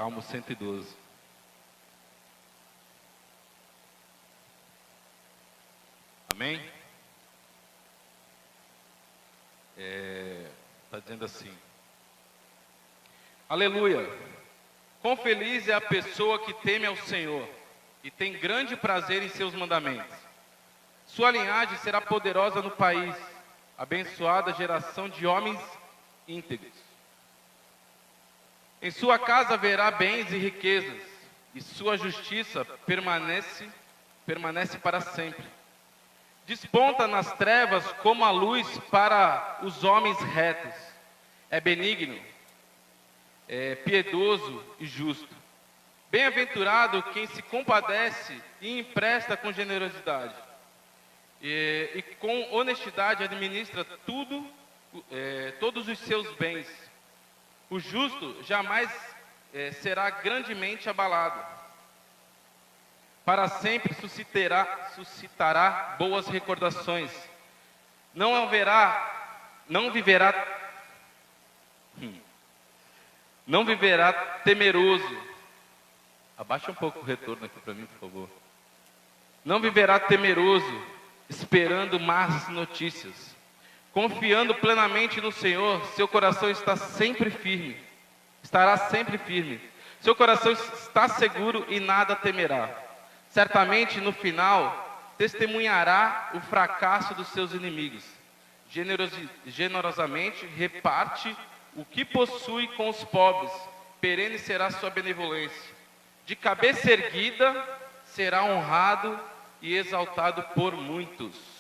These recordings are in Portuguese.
Salmo 112. Amém? Está dizendo assim: Aleluia! Quão feliz é a pessoa que teme ao Senhor e tem grande prazer em seus mandamentos. Sua linhagem será poderosa no país, abençoada a geração de homens íntegros. Em sua casa haverá bens e riquezas, e sua justiça permanece para sempre. Desponta nas trevas como a luz para os homens retos. É benigno, é piedoso e justo. Bem-aventurado quem se compadece e empresta com generosidade. E com honestidade administra todos os seus bens. O justo jamais será grandemente abalado. Para sempre suscitará boas recordações. Não viverá temeroso. Abaixa um pouco o retorno aqui para mim, por favor. Não viverá temeroso, esperando más notícias. Confiando plenamente no Senhor, seu coração estará sempre firme. Seu coração está seguro e nada temerá. Certamente, no final, testemunhará o fracasso dos seus inimigos. Generosamente reparte o que possui com os pobres. Perene será sua benevolência. De cabeça erguida, será honrado e exaltado por muitos.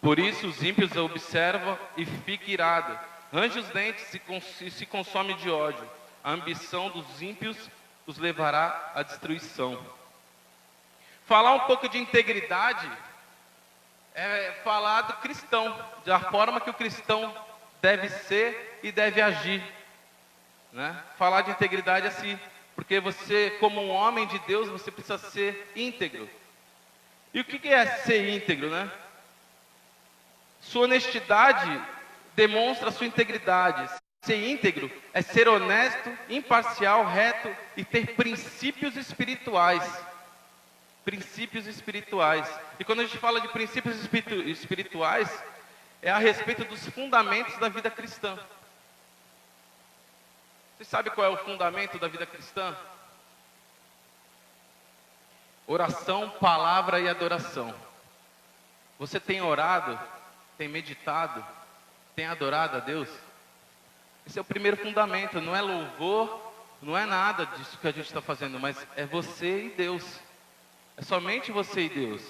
Por isso, os ímpios o observam e fica irado. Range os dentes e se consome de ódio. A ambição dos ímpios os levará à destruição. Falar um pouco de integridade é falar do cristão, da forma que o cristão deve ser e deve agir, né? Falar de integridade é assim, porque você, como um homem de Deus, você precisa ser íntegro. E o que é ser íntegro, né? Sua honestidade demonstra sua integridade. Ser íntegro é ser honesto, imparcial, reto e ter princípios espirituais. Princípios espirituais. E quando a gente fala de princípios espirituais, é a respeito dos fundamentos da vida cristã. Você sabe qual é o fundamento da vida cristã? Oração, palavra e adoração. Você tem orado, tem meditado, tem adorado a Deus? Esse é o primeiro fundamento. Não é louvor, não é nada disso que a gente está fazendo, mas é você e Deus. É somente você e Deus.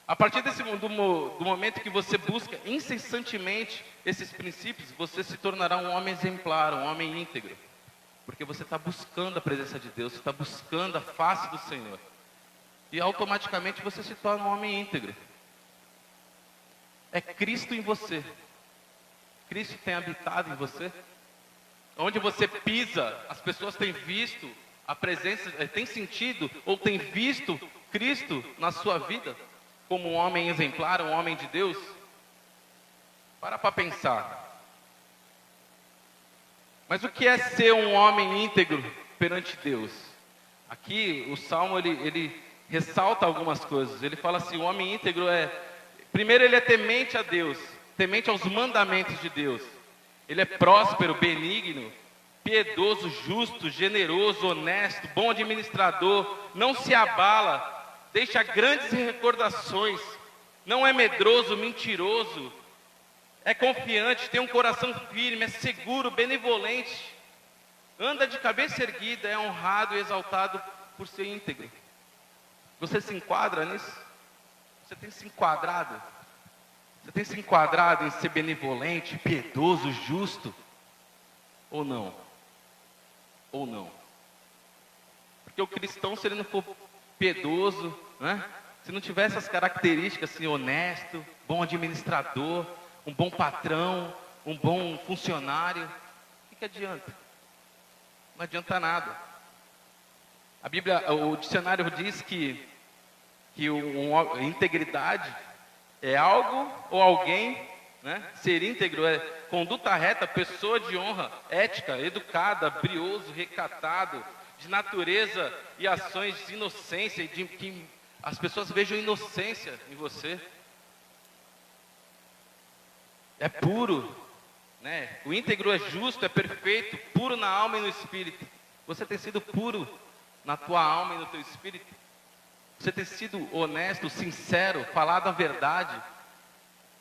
A partir do momento que você busca incessantemente esses princípios, você se tornará um homem exemplar, um homem íntegro. Porque você está buscando a presença de Deus, você está buscando a face do Senhor. E automaticamente você se torna um homem íntegro. É Cristo em você. Cristo tem habitado em você. Onde você pisa, as pessoas têm visto a presença, tem sentido ou tem visto Cristo na sua vida como um homem exemplar, um homem de Deus? Para pensar. Mas o que é ser um homem íntegro perante Deus? Aqui o Salmo ele ressalta algumas coisas. Ele fala assim: o homem íntegro primeiro, ele é temente a Deus, temente aos mandamentos de Deus. Ele é próspero, benigno, piedoso, justo, generoso, honesto, bom administrador, não se abala, deixa grandes recordações, não é medroso, mentiroso, é confiante, tem um coração firme, é seguro, benevolente, anda de cabeça erguida, é honrado e exaltado por ser íntegro. Você se enquadra nisso? Você tem se enquadrado? Você tem se enquadrado em ser benevolente, piedoso, justo? Ou não? Ou não? Porque o cristão, se ele não for piedoso, né? Se não tiver essas características, assim, honesto, bom administrador, um bom patrão, um bom funcionário, o que adianta? Não adianta nada. A Bíblia, o dicionário diz que integridade é algo ou alguém né? Ser íntegro é conduta reta, pessoa de honra, ética, educada, brioso, recatado, de natureza e ações de inocência, de que as pessoas vejam inocência em você. É puro, né? O íntegro é justo, é perfeito, puro na alma e no espírito. Você tem sido puro na tua alma e no teu espírito? Você tem sido honesto, sincero, falado a verdade,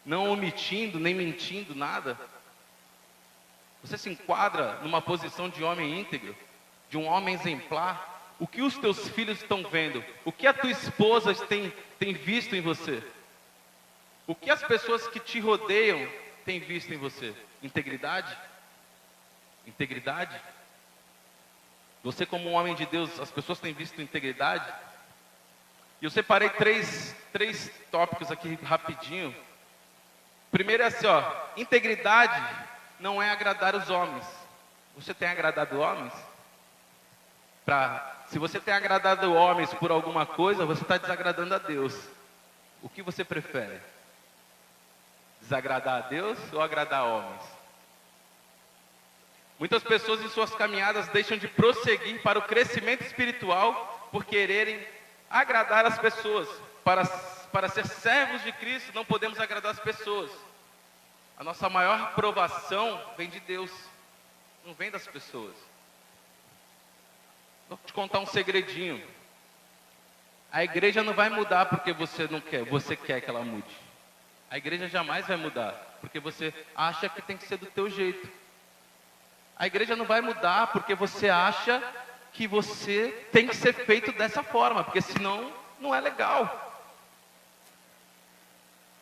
não omitindo nem mentindo nada? Você se enquadra numa posição de homem íntegro, de um homem exemplar? O que os teus filhos estão vendo? O que a tua esposa tem visto em você? O que as pessoas que te rodeiam têm visto em você? Integridade? Integridade? Você como um homem de Deus, as pessoas têm visto integridade? E eu separei três tópicos aqui rapidinho. Primeiro é assim, ó, integridade não é agradar os homens. Você tem agradado homens? Se você tem agradado homens por alguma coisa, você está desagradando a Deus. O que você prefere? Desagradar a Deus ou agradar homens? Muitas pessoas em suas caminhadas deixam de prosseguir para o crescimento espiritual por quererem agradar as pessoas. Para ser servos de Cristo, não podemos agradar as pessoas. A nossa maior aprovação vem de Deus, não vem das pessoas. Vou te contar um segredinho. A igreja não vai mudar porque você não quer, você quer que ela mude. A igreja jamais vai mudar, porque você acha que tem que ser do teu jeito. A igreja não vai mudar porque você acha que você tem que ser feito dessa forma, porque senão não é legal.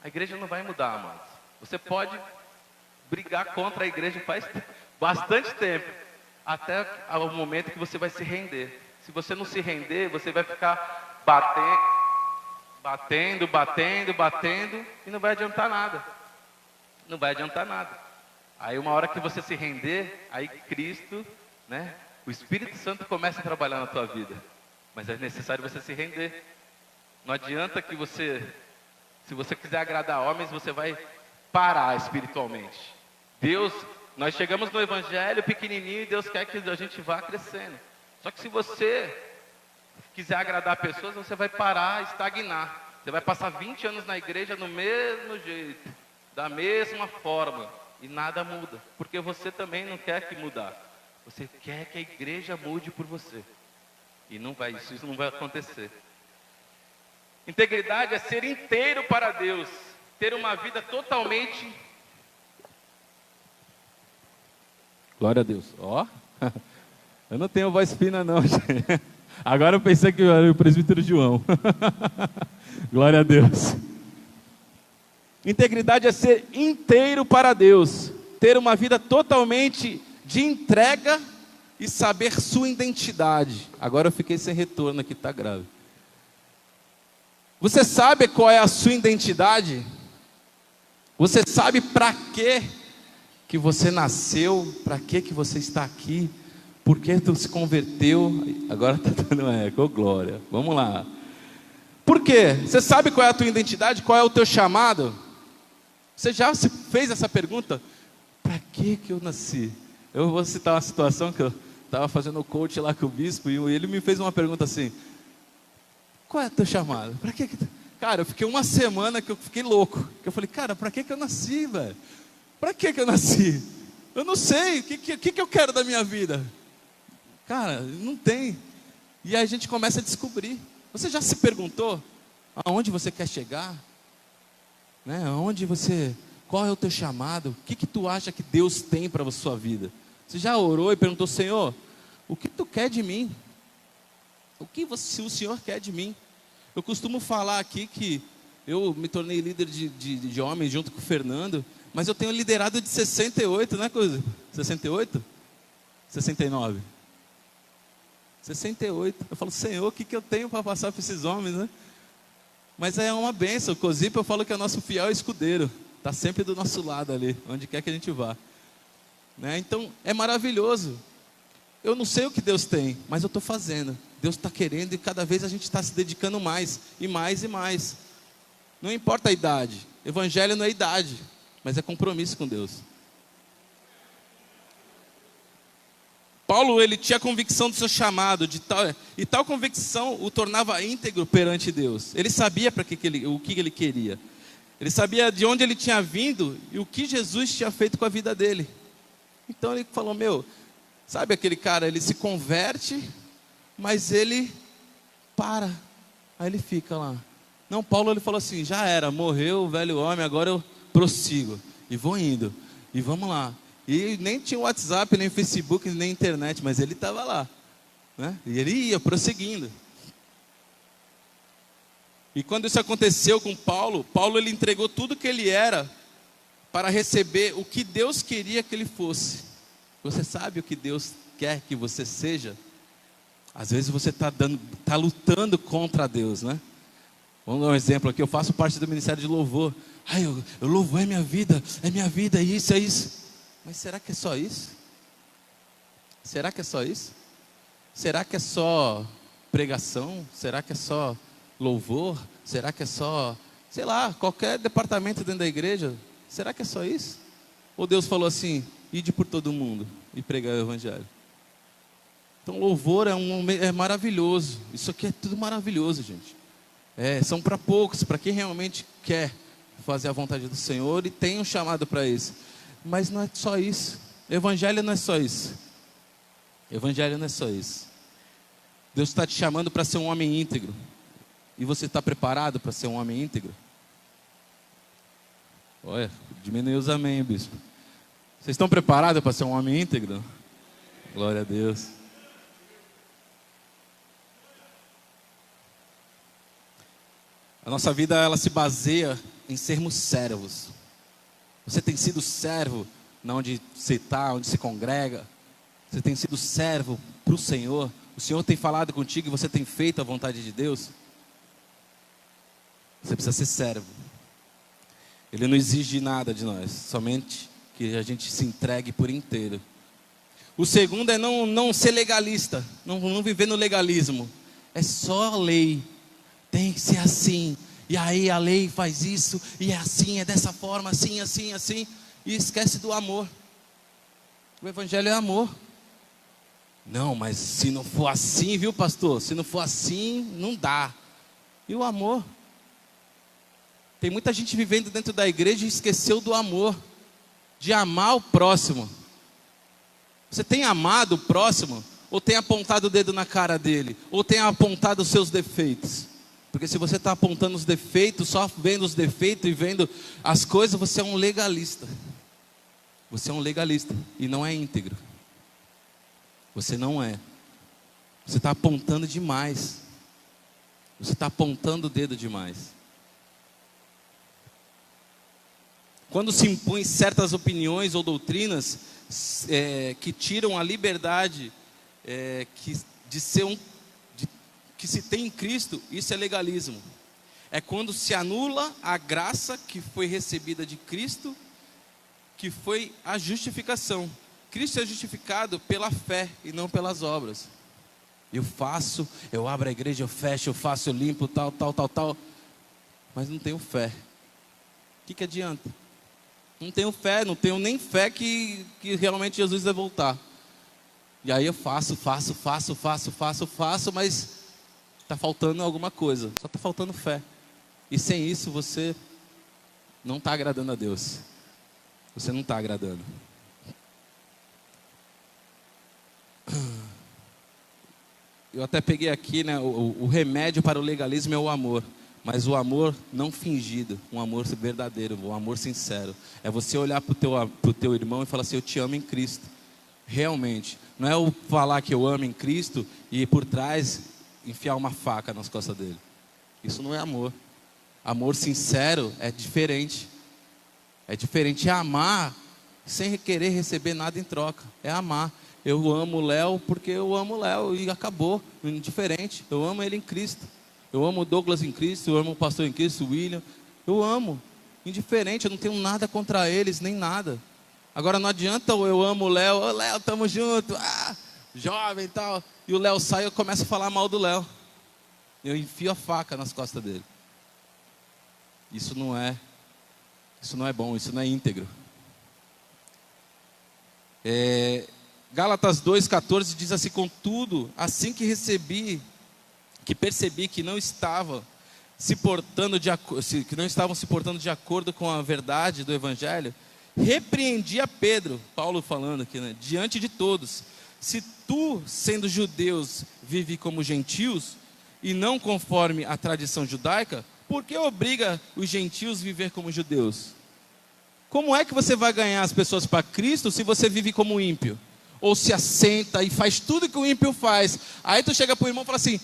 A igreja não vai mudar, amados. Você pode brigar contra a igreja faz bastante tempo, até o momento que você vai se render. Se você não se render, você vai ficar batendo, e não vai adiantar nada. Não vai adiantar nada. Aí uma hora que você se render, aí Cristo, né, o Espírito Santo começa a trabalhar na tua vida. Mas é necessário você se render. Não adianta que se você quiser agradar homens, você vai parar espiritualmente. Deus, nós chegamos no Evangelho pequenininho e Deus quer que a gente vá crescendo. Só que se você quiser agradar pessoas, você vai parar, estagnar. Você vai passar 20 anos na igreja no mesmo jeito, da mesma forma, e nada muda. Porque você também não quer que mudar. Você quer que a igreja mude por você. E isso não vai acontecer. Integridade é ser inteiro para Deus, ter uma vida totalmente... Glória a Deus. Ó, eu não tenho voz fina não, gente. Agora eu pensei que eu era o presbítero João. Glória a Deus. Integridade é ser inteiro para Deus, ter uma vida totalmente de entrega e saber sua identidade. Agora eu fiquei sem retorno aqui, tá grave. Você sabe qual é a sua identidade? Você sabe para que você nasceu? Para que você está aqui? Por que tu se converteu? Agora está dando eco, glória. Vamos lá. Por quê? Você sabe qual é a tua identidade? Qual é o teu chamado? Você já se fez essa pergunta? Para que eu nasci? Eu vou citar uma situação que eu estava fazendo o coach lá com o bispo e ele me fez uma pergunta assim: qual é o teu chamado? Para que? Cara, eu fiquei uma semana que eu fiquei louco. Eu falei, cara, para que eu nasci, velho? Para que eu nasci? Eu não sei, o que eu quero da minha vida? Cara, não tem. E aí a gente começa a descobrir. Você já se perguntou aonde você quer chegar? Né? Qual é o teu chamado? O que tu acha que Deus tem para a sua vida? Você já orou e perguntou, Senhor, o que tu quer de mim? O que o Senhor quer de mim? Eu costumo falar aqui que eu me tornei líder de homens junto com o Fernando, mas eu tenho liderado de 68, não é coisa? 68? 69? 68. Eu falo, Senhor, o que eu tenho para passar para esses homens, né? Mas é uma bênção. O Cosipa, eu falo que é nosso fiel escudeiro. Está sempre do nosso lado ali, onde quer que a gente vá. Né? Então, é maravilhoso. Eu não sei o que Deus tem, mas eu estou fazendo. Deus está querendo e cada vez a gente está se dedicando mais, e mais e mais. Não importa a idade. Evangelho não é idade. mas é compromisso com Deus. Paulo, ele tinha convicção do seu chamado, e tal convicção o tornava íntegro perante Deus. Ele sabia o que ele queria. Ele sabia de onde ele tinha vindo e o que Jesus tinha feito com a vida dele. Então ele falou, sabe aquele cara, ele se converte, mas ele para. Aí ele fica lá. Não, Paulo, ele falou assim, já era, morreu o velho homem, agora eu prossigo. E vou indo, e vamos lá. E nem tinha WhatsApp, nem Facebook, nem internet, mas ele estava lá, né? E ele ia prosseguindo. E quando isso aconteceu com Paulo, ele entregou tudo que ele era para receber o que Deus queria que ele fosse. Você sabe o que Deus quer que você seja? Às vezes você está lutando contra Deus, né? Vamos dar um exemplo aqui, eu faço parte do Ministério de Louvor. Eu louvo, é minha vida, é isso, é isso. Mas será que é só isso? Será que é só isso? Será que é só pregação? Será que é só louvor? Será que é só, sei lá, qualquer departamento dentro da igreja? Será que é só isso? Ou Deus falou assim, ide por todo mundo e pregar o evangelho? Então louvor é maravilhoso. Isso aqui é tudo maravilhoso, gente. São para poucos, para quem realmente quer fazer a vontade do Senhor e tem um chamado para isso. Mas não é só isso. Evangelho não é só isso. Evangelho não é só isso. Deus está te chamando para ser um homem íntegro. E você está preparado para ser um homem íntegro? Olha, diminuiu os amém, bispo. Vocês estão preparados para ser um homem íntegro? Glória a Deus. A nossa vida, ela se baseia em sermos servos. Você tem sido servo onde você está, onde se congrega. Você tem sido servo para o Senhor. O Senhor tem falado contigo e você tem feito a vontade de Deus. Você precisa ser servo. Ele não exige nada de nós, somente que a gente se entregue por inteiro. O segundo é não ser legalista, não viver no legalismo. É só a lei, tem que ser assim. E aí a lei faz isso, e é assim, é dessa forma, assim, assim, assim. E esquece do amor. O evangelho é amor. Não, mas se não for assim, viu, pastor? Se não for assim, não dá. E o amor? Tem muita gente vivendo dentro da igreja e esqueceu do amor. De amar o próximo. Você tem amado o próximo? Ou tem apontado o dedo na cara dele? Ou tem apontado os seus defeitos? Porque se você está apontando os defeitos, só vendo os defeitos e vendo as coisas, você é um legalista. Você é um legalista e não é íntegro. Você não é. Você está apontando demais. Você está apontando o dedo demais. Quando se impõem certas opiniões ou doutrinas que tiram a liberdade que se tem em Cristo, isso é legalismo. É quando se anula a graça que foi recebida de Cristo, que foi a justificação. Cristo é justificado pela fé e não pelas obras. Eu abro a igreja, eu fecho, eu faço, eu limpo, tal. Mas não tenho fé. O que adianta? Não tenho fé, não tenho nem fé que realmente Jesus vai voltar. E aí eu faço, mas está faltando alguma coisa, só está faltando fé. E sem isso você não está agradando a Deus. Você não está agradando. Eu até peguei aqui, né, o remédio para o legalismo é o amor. Mas o amor não fingido, um amor verdadeiro, um amor sincero. É você olhar para o teu irmão e falar assim, eu te amo em Cristo. Realmente. Não é eu falar que eu amo em Cristo e por trás enfiar uma faca nas costas dele. Isso não é amor. Amor sincero é diferente. É diferente, é amar sem querer receber nada em troca. É amar. Eu amo o Léo porque eu amo o Léo e acabou. Indiferente. Eu amo ele em Cristo. Eu amo o Douglas em Cristo, eu amo o pastor em Cristo, o William. Eu amo. Indiferente, eu não tenho nada contra eles, nem nada. Agora não adianta eu amo o Léo. Ô Léo, tamo junto. Jovem e tal. E o Léo sai e eu começo a falar mal do Léo. Eu enfio a faca nas costas dele. Isso não é Isso não é bom, isso não é íntegro. Gálatas 2,14 diz assim: contudo, assim que percebi que não estavam se portando de acordo com a verdade do Evangelho, repreendi a Pedro, Paulo falando aqui, né, diante de todos: se tu, sendo judeus, vive como gentios, e não conforme a tradição judaica, por que obriga os gentios a viver como judeus? Como é que você vai ganhar as pessoas para Cristo se você vive como ímpio? Ou se assenta e faz tudo que o ímpio faz. Aí tu chega para o irmão e fala assim: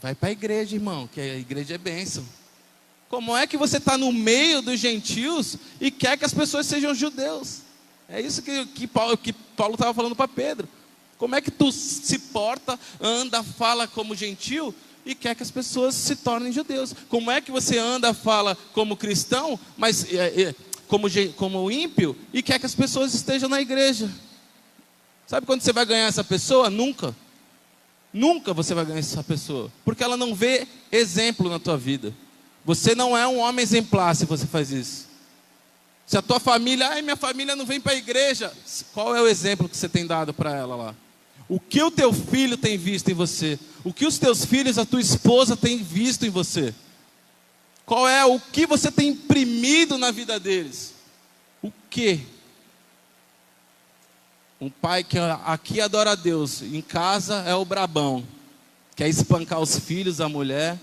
vai para a igreja, irmão, que a igreja é bênção. Como é que você está no meio dos gentios e quer que as pessoas sejam judeus? É isso que Paulo estava falando para Pedro. Como é que tu se porta, anda, fala como gentil e quer que as pessoas se tornem judeus? Como é que você anda, fala como cristão, mas como ímpio, e quer que as pessoas estejam na igreja? Sabe quando você vai ganhar essa pessoa? Nunca. Nunca você vai ganhar essa pessoa, porque ela não vê exemplo na tua vida. Você não é um homem exemplar se você faz isso. Se a tua família, minha família não vem para a igreja, qual é o exemplo que você tem dado para ela lá? O que o teu filho tem visto em você? O que os teus filhos, a tua esposa tem visto em você? Qual é o que você tem imprimido na vida deles? O quê? Um pai que aqui adora a Deus, em casa é o brabão, quer espancar os filhos, a mulher.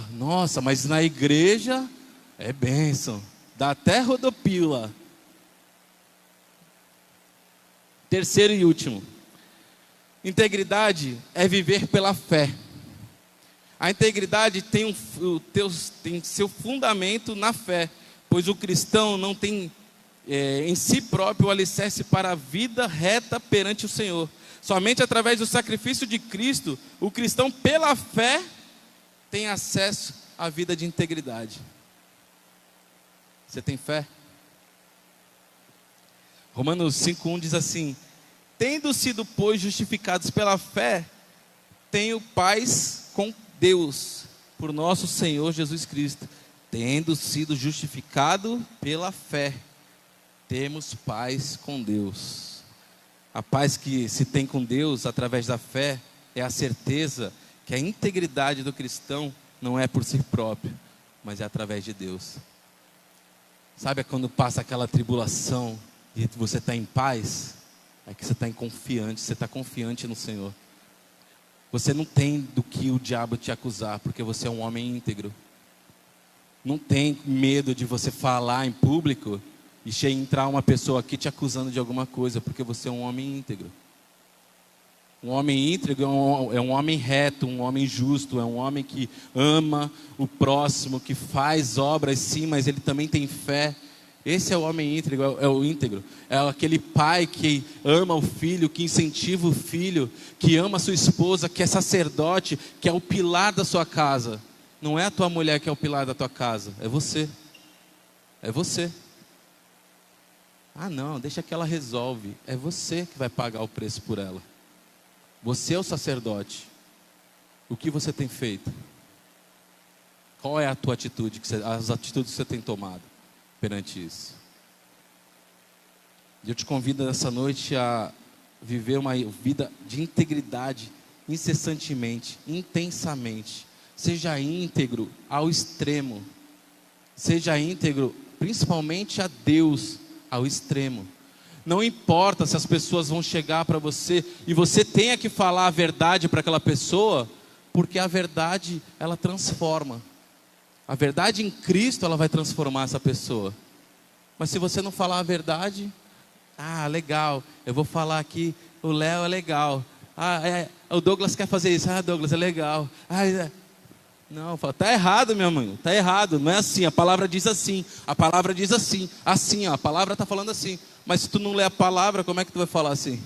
Nossa, mas na igreja é bênção, dá até rodopio lá. Terceiro e último: integridade é viver pela fé. A integridade tem seu fundamento na fé, pois o cristão não tem em si próprio o alicerce para a vida reta perante o Senhor. Somente através do sacrifício de Cristo, o cristão, pela fé, tem acesso à vida de integridade. Você tem fé? Romanos 5,1 diz assim: tendo sido, pois, justificados pela fé, tenho paz com Deus, por nosso Senhor Jesus Cristo. Tendo sido justificado pela fé, temos paz com Deus. A paz que se tem com Deus através da fé é a certeza que a integridade do cristão não é por si próprio, mas é através de Deus. Sabe quando passa aquela tribulação e você está em paz? É que você está confiante, você está confiante no Senhor. Você não tem do que o diabo te acusar, porque você é um homem íntegro. Não tem medo de você falar em público e entrar uma pessoa aqui te acusando de alguma coisa, porque você é um homem íntegro. Um homem íntegro é um homem reto, um homem justo, é um homem que ama o próximo, que faz obras sim, mas ele também tem fé. Esse é o homem íntegro, é o íntegro. É aquele pai que ama o filho, que incentiva o filho, que ama a sua esposa, que é sacerdote, que é o pilar da sua casa. Não é a tua mulher que é o pilar da tua casa, é você. É você. Não, deixa que ela resolve. É você que vai pagar o preço por ela. Você é o sacerdote. O que você tem feito? Qual é a tua atitude, as atitudes que você tem tomado perante isso? Eu te convido nessa noite a viver uma vida de integridade incessantemente, intensamente. Seja íntegro ao extremo. Seja íntegro principalmente a Deus ao extremo. Não importa se as pessoas vão chegar para você e você tenha que falar a verdade para aquela pessoa, porque a verdade, ela transforma. A verdade em Cristo, ela vai transformar essa pessoa. Mas se você não falar a verdade, legal, eu vou falar aqui, o Léo é legal. O Douglas quer fazer isso. Douglas é legal. Não, tá errado, meu irmão, tá errado, não é assim, a palavra diz assim, a palavra diz assim, a palavra está falando assim, mas se tu não lê a palavra, como é que tu vai falar assim?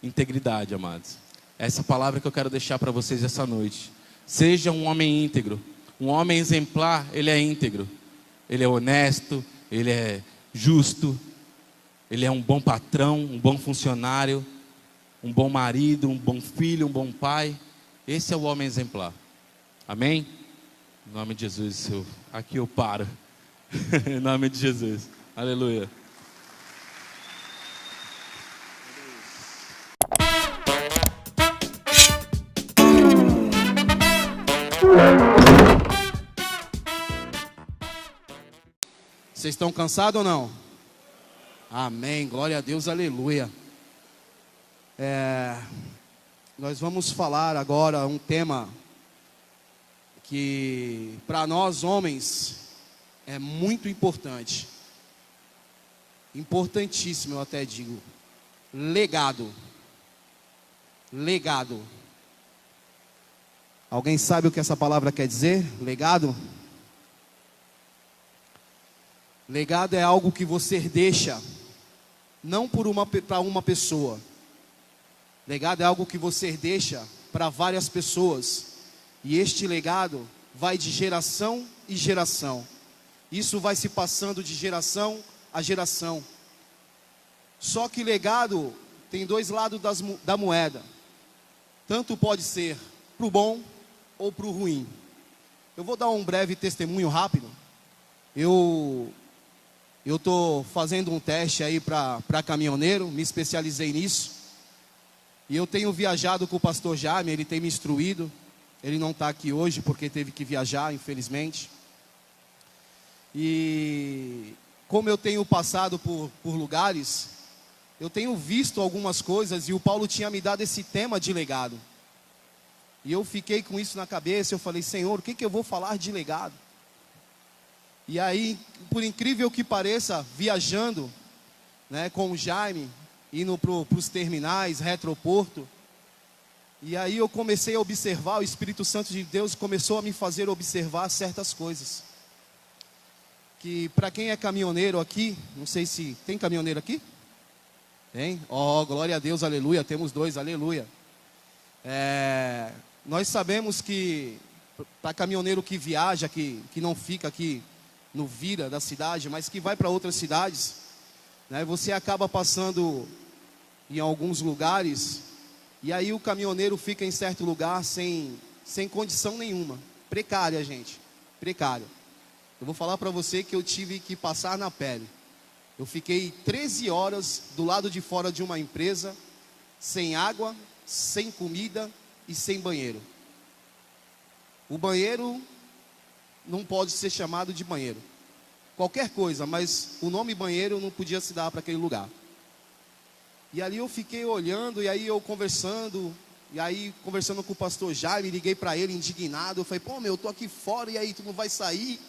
Integridade, amados, essa palavra que eu quero deixar para vocês essa noite. Seja um homem íntegro, um homem exemplar, ele é íntegro, ele é honesto, ele é justo, ele é um bom patrão, um bom funcionário, um bom marido, um bom filho, um bom pai. Esse é o homem exemplar. Amém? Em nome de Jesus, aqui eu paro. Em nome de Jesus. Aleluia. Vocês estão cansados ou não? Amém, glória a Deus, aleluia. Nós vamos falar agora um tema que para nós homens é muito importante. Importantíssimo, eu até digo. Legado. Legado. Alguém sabe o que essa palavra quer dizer? Legado? Legado é algo que você deixa, não para uma pessoa. Legado é algo que você deixa para várias pessoas. E este legado vai de geração em geração. Isso vai se passando de geração a geração. Só que legado tem dois lados da moeda. Tanto pode ser para o bom ou para o ruim. Eu vou dar um breve testemunho rápido. Eu estou fazendo um teste aí para caminhoneiro, me especializei nisso. E eu tenho viajado com o pastor Jaime, ele tem me instruído. Ele não está aqui hoje porque teve que viajar, infelizmente. E como eu tenho passado por lugares, eu tenho visto algumas coisas e o Paulo tinha me dado esse tema de legado. E eu fiquei com isso na cabeça, eu falei, Senhor, o que eu vou falar de legado? E aí, por incrível que pareça, viajando, né, com o Jaime, indo para os terminais, retroporto, e aí eu comecei a observar, o Espírito Santo de Deus começou a me fazer observar certas coisas. Que para quem é caminhoneiro aqui, não sei se tem caminhoneiro aqui? Tem? Oh, glória a Deus, aleluia, temos dois, aleluia. Nós sabemos que para caminhoneiro que viaja, que não fica aqui no Vira da cidade, mas que vai para outras cidades, né, você acaba passando em alguns lugares, e aí o caminhoneiro fica em certo lugar sem condição nenhuma, precária, gente, precária. Eu vou falar para você que eu tive que passar na pele. Eu fiquei 13 horas do lado de fora de uma empresa, sem água, sem comida e sem banheiro. O banheiro não pode ser chamado de banheiro. Qualquer coisa, mas o nome banheiro não podia se dar para aquele lugar. E ali eu fiquei olhando, e aí eu conversando com o pastor Jaime, liguei para ele indignado, eu falei, pô, eu tô aqui fora, e aí, tu não vai sair?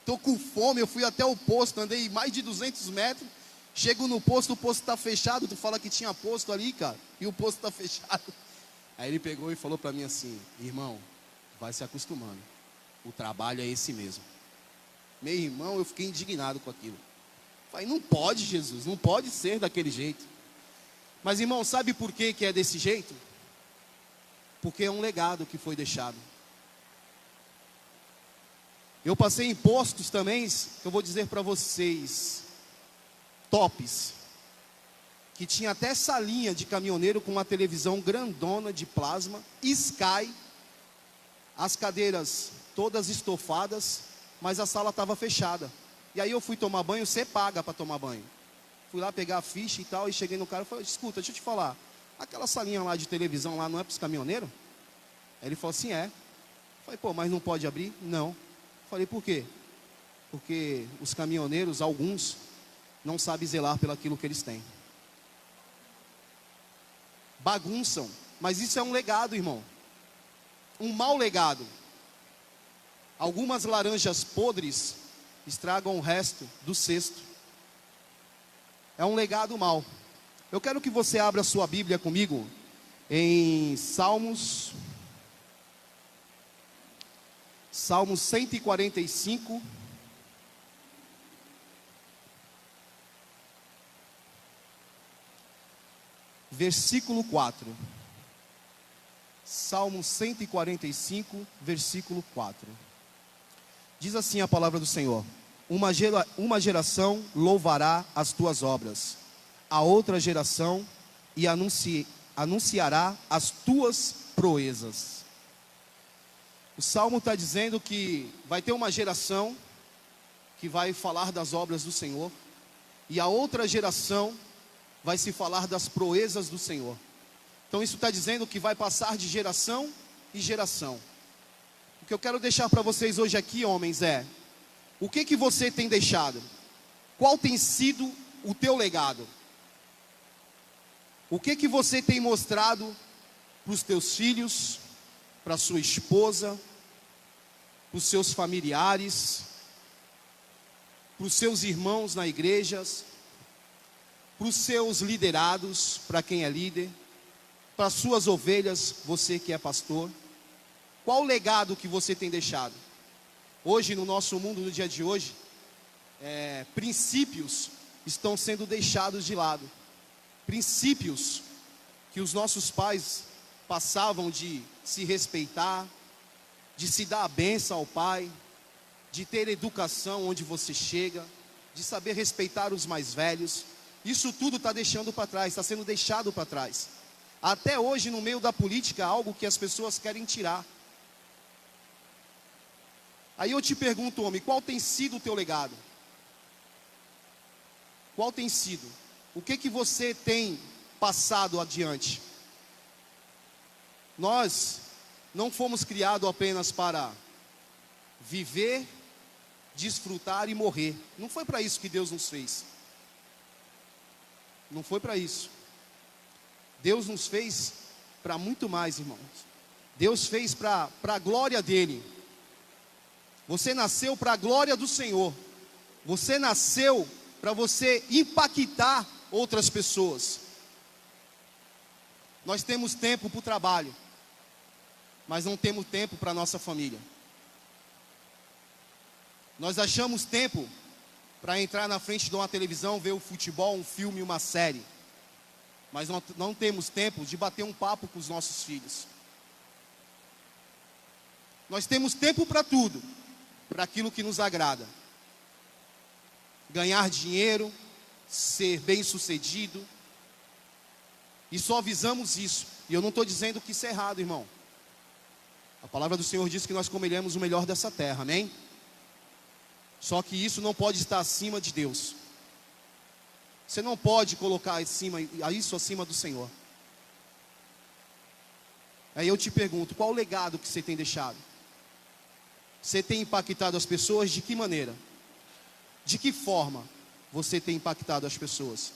Tô com fome, eu fui até o posto, andei mais de 200 metros, chego no posto, o posto está fechado, tu fala que tinha posto ali, cara, e o posto está fechado. Aí ele pegou e falou para mim assim, irmão, vai se acostumando, o trabalho é esse mesmo. Meu irmão, eu fiquei indignado com aquilo. Falei, não pode, Jesus, não pode ser daquele jeito. Mas, irmão, sabe por que é desse jeito? Porque é um legado que foi deixado. Eu passei em postos também, que eu vou dizer para vocês, tops, que tinha até salinha de caminhoneiro com uma televisão grandona de plasma, Sky, as cadeiras todas estofadas, mas a sala estava fechada. E aí eu fui tomar banho, você paga para tomar banho. Fui lá pegar a ficha e tal, e cheguei no cara e falei, escuta, deixa eu te falar, aquela salinha lá de televisão lá não é para os caminhoneiros? Aí ele falou assim, é. Falei, pô, mas não pode abrir? Não. Falei, por quê? Porque os caminhoneiros, alguns, não sabem zelar pelo aquilo que eles têm. Bagunçam, mas isso é um legado, irmão. Um mau legado. Algumas laranjas podres estragam o resto do cesto. É um legado mau. Eu quero que você abra a sua Bíblia comigo em Salmos 145. Versículo 4. Salmo 145, versículo 4. Diz assim a palavra do Senhor: uma geração louvará as tuas obras, a outra geração anunciará as tuas proezas. O Salmo está dizendo que vai ter uma geração que vai falar das obras do Senhor, e a outra geração vai se falar das proezas do Senhor. Então isso está dizendo que vai passar de geração em geração. O que eu quero deixar para vocês hoje aqui, homens, é: o que você tem deixado? Qual tem sido o teu legado? O que você tem mostrado para os teus filhos, para a sua esposa, para os seus familiares, para os seus irmãos na igreja, para os seus liderados, para quem é líder, para as suas ovelhas, você que é pastor? Qual o legado que você tem deixado? Hoje, no nosso mundo, no dia de hoje, princípios estão sendo deixados de lado. Princípios que os nossos pais passavam de se respeitar, de se dar a benção ao pai, de ter educação onde você chega, de saber respeitar os mais velhos. Isso tudo está deixando para trás, está sendo deixado para trás. Até hoje, no meio da política, algo que as pessoas querem tirar. Aí eu te pergunto, homem, qual tem sido o teu legado? Qual tem sido? O que você tem passado adiante? Nós não fomos criados apenas para viver, desfrutar e morrer. Não foi para isso que Deus nos fez. Não foi para isso. Deus nos fez para muito mais, irmãos. Deus fez para a glória dele. Você nasceu para a glória do Senhor. Você nasceu para você impactar outras pessoas. Nós temos tempo para o trabalho, mas não temos tempo para a nossa família. Nós achamos tempo para entrar na frente de uma televisão, ver o futebol, um filme, uma série, mas não temos tempo de bater um papo com os nossos filhos. Nós temos tempo para tudo, para aquilo que nos agrada. Ganhar dinheiro, ser bem-sucedido, e só visamos isso. E eu não estou dizendo que isso é errado, irmão. A palavra do Senhor diz que nós comeremos o melhor dessa terra, amém? Só que isso não pode estar acima de Deus. Você não pode colocar isso acima do Senhor. Aí eu te pergunto, qual o legado que você tem deixado? Você tem impactado as pessoas de que maneira? De que forma você tem impactado as pessoas?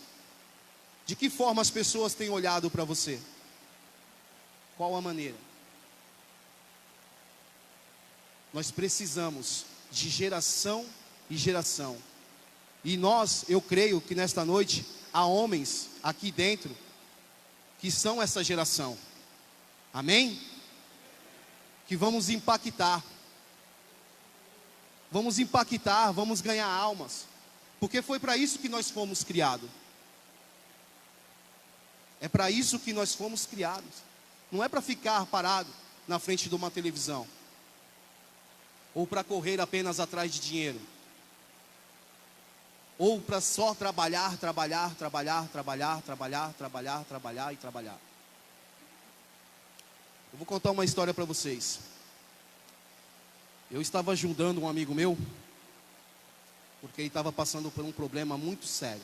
De que forma as pessoas têm olhado para você? Qual a maneira? Nós precisamos de geração e geração. E eu creio que nesta noite há homens aqui dentro que são essa geração. Amém? Que vamos impactar. Vamos impactar, vamos ganhar almas. Porque foi para isso que nós fomos criados. É para isso que nós fomos criados. Não é para ficar parado na frente de uma televisão, ou para correr apenas atrás de dinheiro, ou para só trabalhar e trabalhar. Eu vou contar uma história para vocês. Eu estava ajudando um amigo meu, porque ele estava passando por um problema muito sério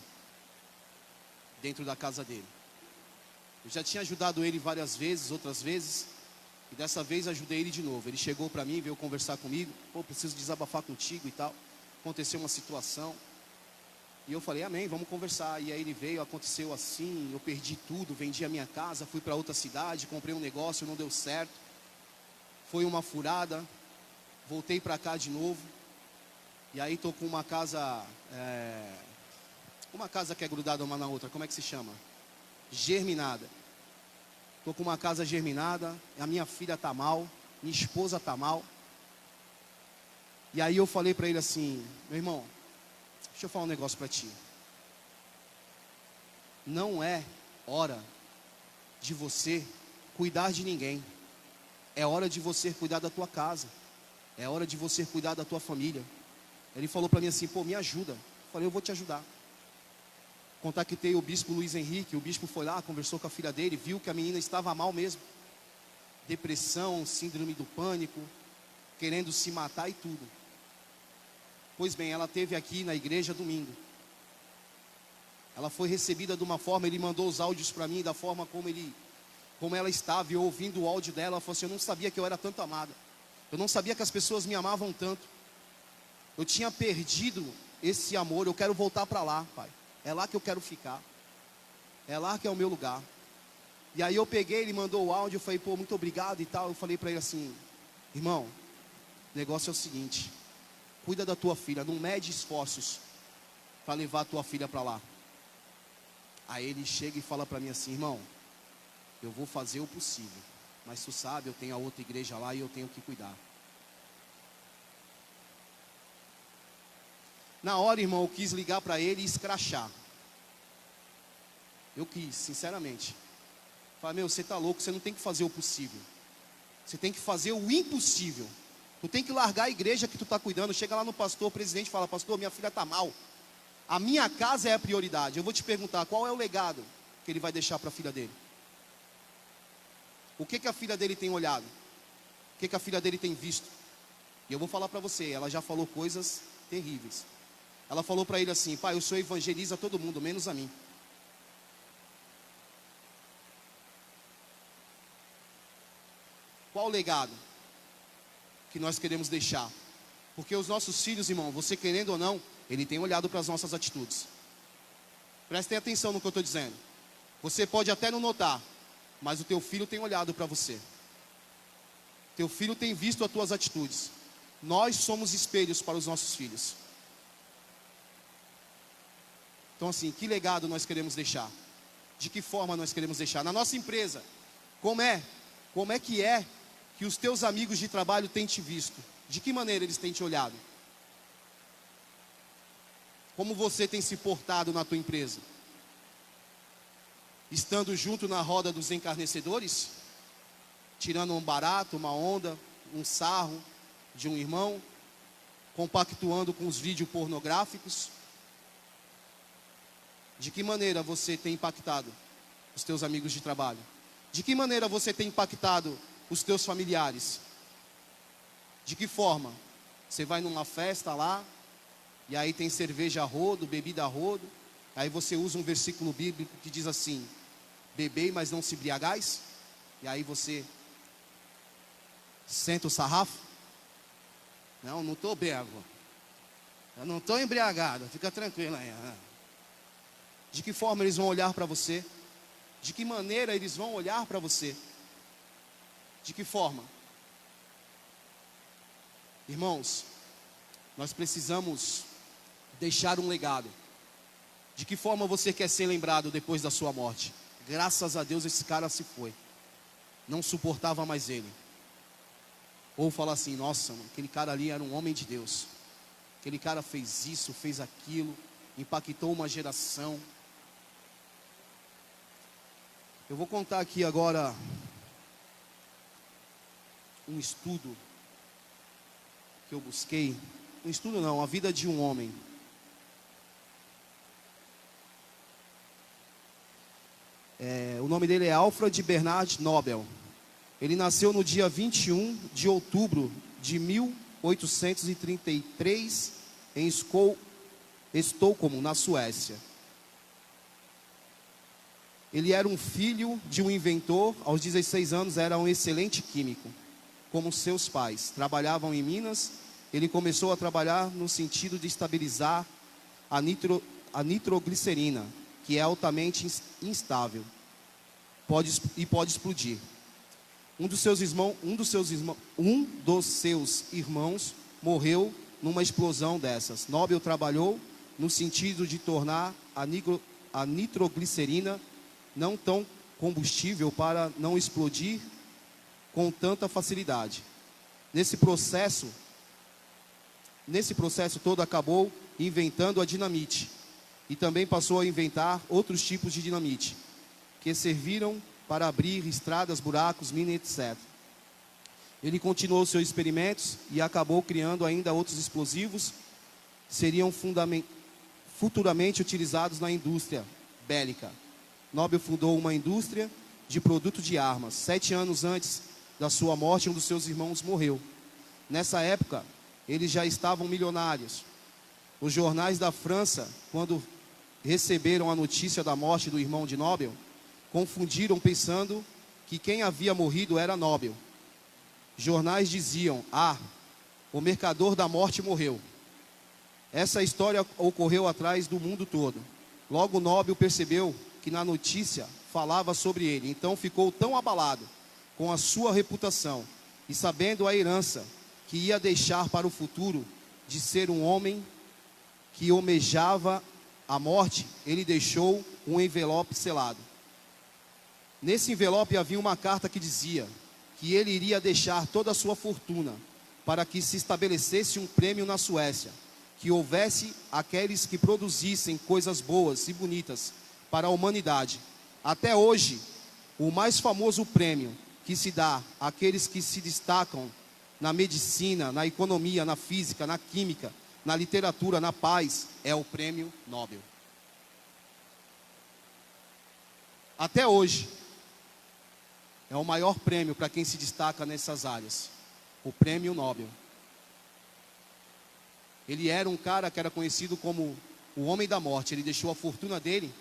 dentro da casa dele. Eu já tinha ajudado ele várias vezes, outras vezes, e dessa vez ajudei ele de novo. Ele chegou para mim, veio conversar comigo. Pô, preciso desabafar contigo e tal. Aconteceu uma situação. E eu falei, amém, vamos conversar. E aí ele veio, aconteceu assim, eu perdi tudo, vendi a minha casa, fui para outra cidade, comprei um negócio, não deu certo. Foi uma furada, voltei para cá de novo. E aí estou com uma casa que é grudada uma na outra, como é que se chama? Germinada. Estou com uma casa germinada, a minha filha está mal, minha esposa está mal. E aí eu falei para ele assim, meu irmão, deixa eu falar um negócio para ti. Não é hora de você cuidar de ninguém. É hora de você cuidar da tua casa. É hora de você cuidar da tua família. Ele falou para mim assim, pô, me ajuda. Eu falei, eu vou te ajudar. Contactei o bispo Luiz Henrique, o bispo foi lá, conversou com a filha dele, viu que a menina estava mal mesmo. Depressão, síndrome do pânico. querendo se matar e tudo. Pois bem, ela esteve aqui na igreja domingo. Ela foi recebida de uma forma, ele mandou os áudios para mim, da forma como ela estava, e eu ouvindo o áudio dela, ela falou assim: eu não sabia que eu era tanto amada. Eu não sabia que as pessoas me amavam tanto. Eu tinha perdido esse amor, eu quero voltar para lá, Pai. É lá que eu quero ficar. É lá que é o meu lugar. E aí eu peguei, ele mandou o áudio, eu falei: pô, muito obrigado e tal. Eu falei para ele assim: irmão, o negócio é o seguinte, cuida da tua filha, não mede esforços para levar a tua filha para lá. Aí ele chega e fala para mim assim: irmão, eu vou fazer o possível, mas tu sabe, eu tenho a outra igreja lá e eu tenho que cuidar. Na hora, irmão, eu quis ligar para ele e escrachar. Eu quis, sinceramente. Falei: meu, você está louco, você não tem que fazer o possível. Você tem que fazer o impossível. Tu tem que largar a igreja que tu está cuidando. Chega lá no pastor, o presidente fala: pastor, minha filha está mal. A minha casa é a prioridade. Eu vou te perguntar, qual é o legado que ele vai deixar para a filha dele? O que a filha dele tem olhado? O que a filha dele tem visto? E eu vou falar para você, ela já falou coisas terríveis. Ela falou para ele assim: pai, o senhor evangeliza todo mundo, menos a mim. Qual o legado que nós queremos deixar? Porque os nossos filhos, irmão, você querendo ou não, ele tem olhado para as nossas atitudes. Prestem atenção no que eu estou dizendo. Você pode até não notar, mas o teu filho tem olhado para você. Teu filho tem visto as tuas atitudes. Nós somos espelhos para os nossos filhos. Então assim, que legado nós queremos deixar? De que forma nós queremos deixar? Na nossa empresa, como é que os teus amigos de trabalho têm te visto? De que maneira eles têm te olhado? Como você tem se portado na tua empresa? Estando junto na roda dos encarnecedores? Tirando um barato, uma onda, um sarro de um irmão? Compactuando com os vídeos pornográficos? De que maneira você tem impactado os teus amigos de trabalho? De que maneira você tem impactado os teus familiares? De que forma? Você vai numa festa lá, e aí tem cerveja a rodo, bebida a rodo, aí você usa um versículo bíblico que diz assim: bebei, mas não se embriagais. E aí você senta o sarrafo. Não estou bêbado. Eu não estou embriagado, fica tranquilo aí. De que forma eles vão olhar para você? De que maneira eles vão olhar para você? De que forma? Irmãos, nós precisamos deixar um legado. De que forma você quer ser lembrado depois da sua morte? Graças a Deus esse cara se foi. Não suportava mais ele. Ou falar assim: nossa, mano, aquele cara ali era um homem de Deus. Aquele cara fez isso, fez aquilo, impactou uma geração. Eu vou contar aqui agora um estudo que eu busquei. Um estudo não, a vida de um homem. O nome dele é Alfred Bernard Nobel. Ele nasceu no dia 21 de outubro de 1833 em Estocolmo, na Suécia. Ele era um filho de um inventor. Aos 16 anos era um excelente químico, como seus pais. Trabalhavam em Minas. Ele começou a trabalhar no sentido de estabilizar a nitroglicerina, que é altamente instável, pode explodir. Um dos seus irmãos morreu numa explosão dessas. Nobel trabalhou no sentido de tornar a nitroglicerina não tão combustível para não explodir com tanta facilidade. Nesse processo todo, acabou inventando a dinamite e também passou a inventar outros tipos de dinamite que serviram para abrir estradas, buracos, minas, etc. Ele continuou seus experimentos e acabou criando ainda outros explosivos que seriam futuramente utilizados na indústria bélica. Nobel fundou uma indústria de produto de armas. 7 anos antes da sua morte, um dos seus irmãos morreu. Nessa época, eles já estavam milionários. Os jornais da França, quando receberam a notícia da morte do irmão de Nobel, confundiram pensando que quem havia morrido era Nobel. Jornais diziam: ah, o mercador da morte morreu. Essa história ocorreu atrás do mundo todo. Logo Nobel percebeu que na notícia falava sobre ele. Então ficou tão abalado com a sua reputação e sabendo a herança que ia deixar para o futuro de ser um homem que almejava a morte, ele deixou um envelope selado. Nesse envelope havia uma carta que dizia que ele iria deixar toda a sua fortuna para que se estabelecesse um prêmio na Suécia, que houvesse aqueles que produzissem coisas boas e bonitas para a humanidade. Até hoje, o mais famoso prêmio que se dá àqueles que se destacam na medicina, na economia, na física, na química, na literatura, na paz, é o prêmio Nobel. Até hoje, é o maior prêmio para quem se destaca nessas áreas, o prêmio Nobel. Ele era um cara que era conhecido como o homem da morte. Ele deixou a fortuna dele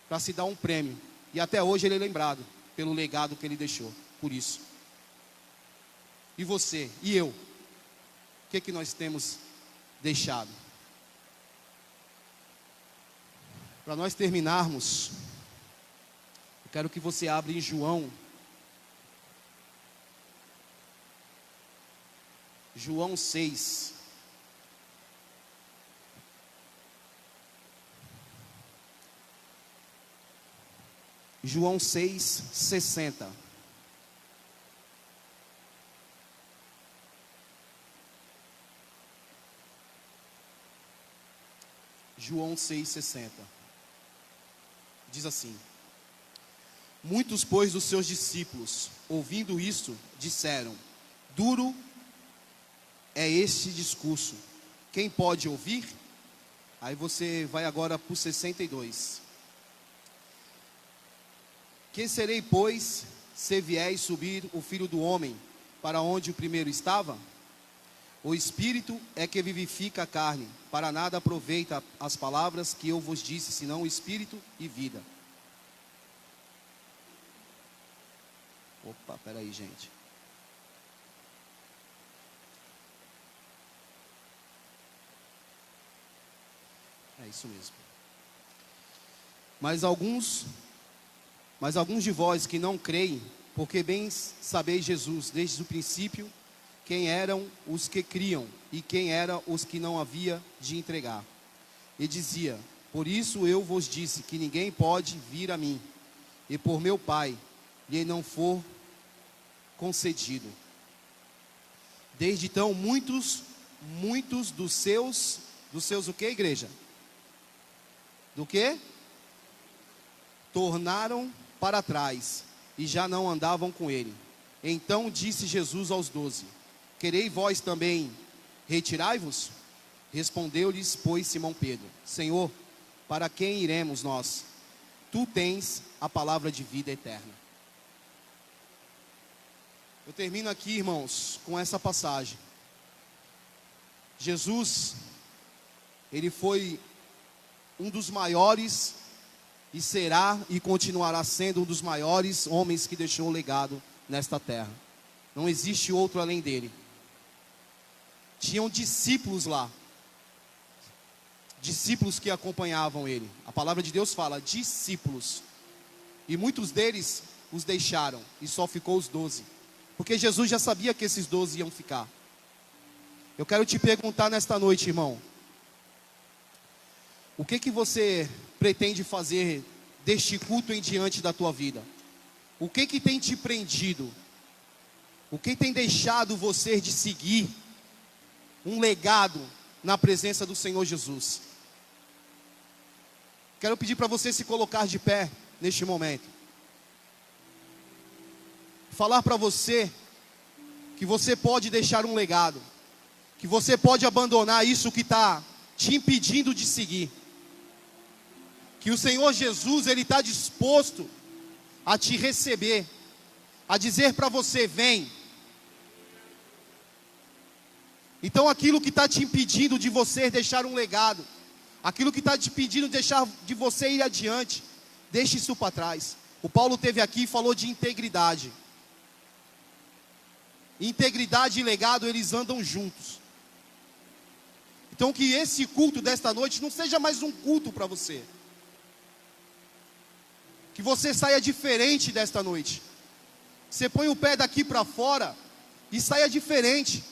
para se dar um prêmio. E até hoje ele é lembrado pelo legado que ele deixou, por isso. E você, e eu, o que nós temos deixado? Para nós terminarmos, eu quero que você abra em João 6. João 6:60. João 6:60. Diz assim: muitos, pois, dos seus discípulos, ouvindo isto, disseram: duro é este discurso, quem pode ouvir? Aí você vai agora para o 62. Que serei, pois, se vier subir o Filho do Homem para onde o primeiro estava? O Espírito é que vivifica a carne, para nada aproveita as palavras que eu vos disse, senão o Espírito e vida. Opa, peraí, gente. É isso mesmo. Mas alguns de vós que não creem, porque bem sabeis Jesus, desde o princípio, quem eram os que criam e quem eram os que não havia de entregar. E dizia: por isso eu vos disse que ninguém pode vir a mim, e por meu Pai lhe não for concedido. Desde então muitos dos seus o que, igreja? Do que? Tornaram para trás e já não andavam com ele. Então disse Jesus aos 12: quereis vós também retirai-vos? Respondeu-lhes, pois, Simão Pedro: Senhor, para quem iremos nós? Tu tens a palavra de vida eterna. Eu termino aqui, irmãos, com essa passagem. Jesus, ele foi um dos maiores, e será e continuará sendo um dos maiores homens que deixou o legado nesta terra. Não existe outro além dele. Tinham discípulos lá, discípulos que acompanhavam ele. A palavra de Deus fala discípulos, e muitos deles os deixaram, e só ficou os 12, porque Jesus já sabia que esses 12 iam ficar. Eu quero te perguntar nesta noite, irmão, o que você pretende fazer deste culto em diante da tua vida? O que tem te prendido? O que tem deixado você de seguir um legado na presença do Senhor Jesus? Quero pedir para você se colocar de pé neste momento. Falar para você que você pode deixar um legado, que você pode abandonar isso que está te impedindo de seguir. Que o Senhor Jesus, Ele está disposto a te receber, a dizer para você: vem. Então aquilo que está te impedindo de você deixar um legado, aquilo que está te impedindo de você ir adiante, deixe isso para trás. O Paulo esteve aqui e falou de integridade. Integridade e legado, eles andam juntos. Então que esse culto desta noite não seja mais um culto para você. Que você saia diferente desta noite. Você põe o pé daqui para fora e saia diferente.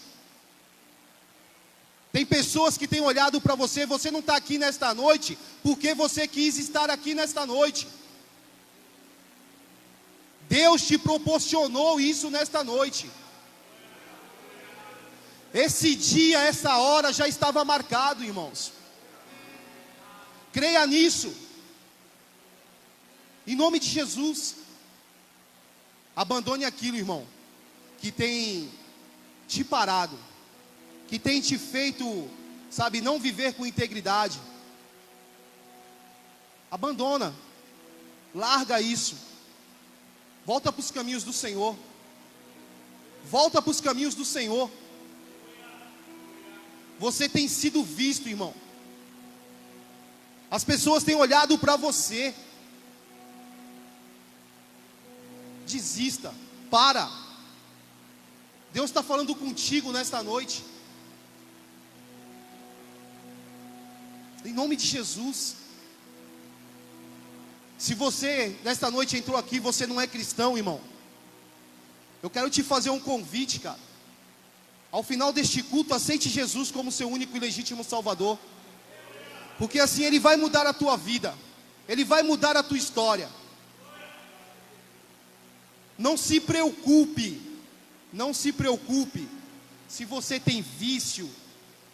Tem pessoas que têm olhado para você, você não está aqui nesta noite porque você quis estar aqui nesta noite. Deus te proporcionou isso nesta noite. Esse dia, essa hora já estava marcado, irmãos. Creia nisso. Em nome de Jesus. Abandone aquilo, irmão, que tem te parado, que tem te feito, sabe, não viver com integridade. Abandona. Larga isso. Volta para os caminhos do Senhor. Volta para os caminhos do Senhor. Você tem sido visto, irmão. As pessoas têm olhado para você. Desista. Para. Deus está falando contigo nesta noite. Em nome de Jesus. Se você, nesta noite, entrou aqui, você não é cristão, irmão. Eu quero te fazer um convite, cara. Ao final deste culto, aceite Jesus como seu único e legítimo Salvador. Porque assim Ele vai mudar a tua vida. Ele vai mudar a tua história. Não se preocupe. Não se preocupe. Se você tem vício,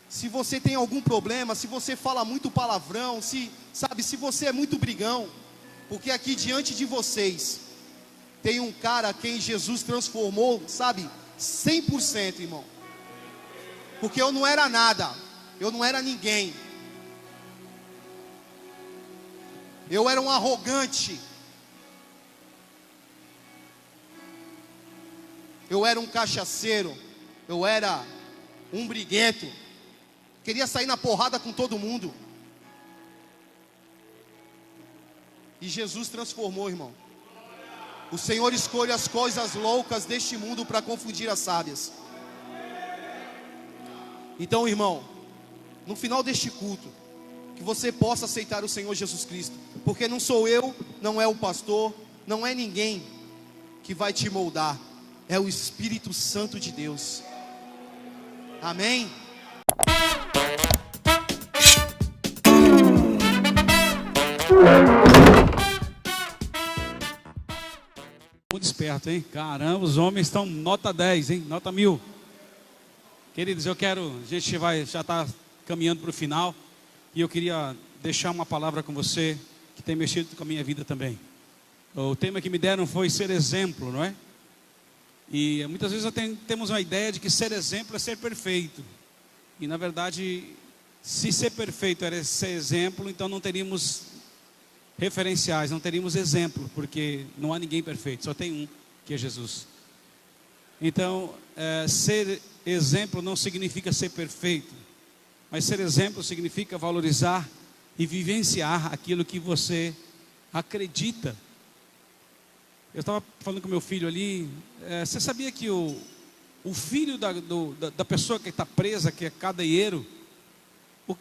se você tem algum problema, se você fala muito palavrão, se você é muito brigão. Porque aqui diante de vocês tem um cara a quem Jesus transformou, 100%, irmão. Porque eu não era nada, eu não era ninguém. Eu era um arrogante. Eu era um cachaceiro. Eu era um briguento. Queria sair na porrada com todo mundo. E Jesus transformou, irmão. O Senhor escolhe as coisas loucas deste mundo para confundir as sábias. Então, irmão, no final deste culto, que você possa aceitar o Senhor Jesus Cristo. Porque não sou eu, não é o pastor, não é ninguém que vai te moldar. É o Espírito Santo de Deus. Amém? Muito esperto, hein? Caramba, os homens estão nota 10, hein? Nota 1000. Queridos, a gente já está caminhando para o final. E eu queria deixar uma palavra com você que tem mexido com a minha vida também. O tema que me deram foi ser exemplo, não é? E muitas vezes temos uma ideia de que ser exemplo é ser perfeito. E na verdade, se ser perfeito era ser exemplo, então não teríamos referenciais, não teríamos exemplo, porque não há ninguém perfeito, só tem um, que é Jesus. Então, ser exemplo não significa ser perfeito, mas ser exemplo significa valorizar e vivenciar aquilo que você acredita. Eu estava falando com meu filho ali, você sabia que o filho da pessoa que está presa, que é cadeieiro,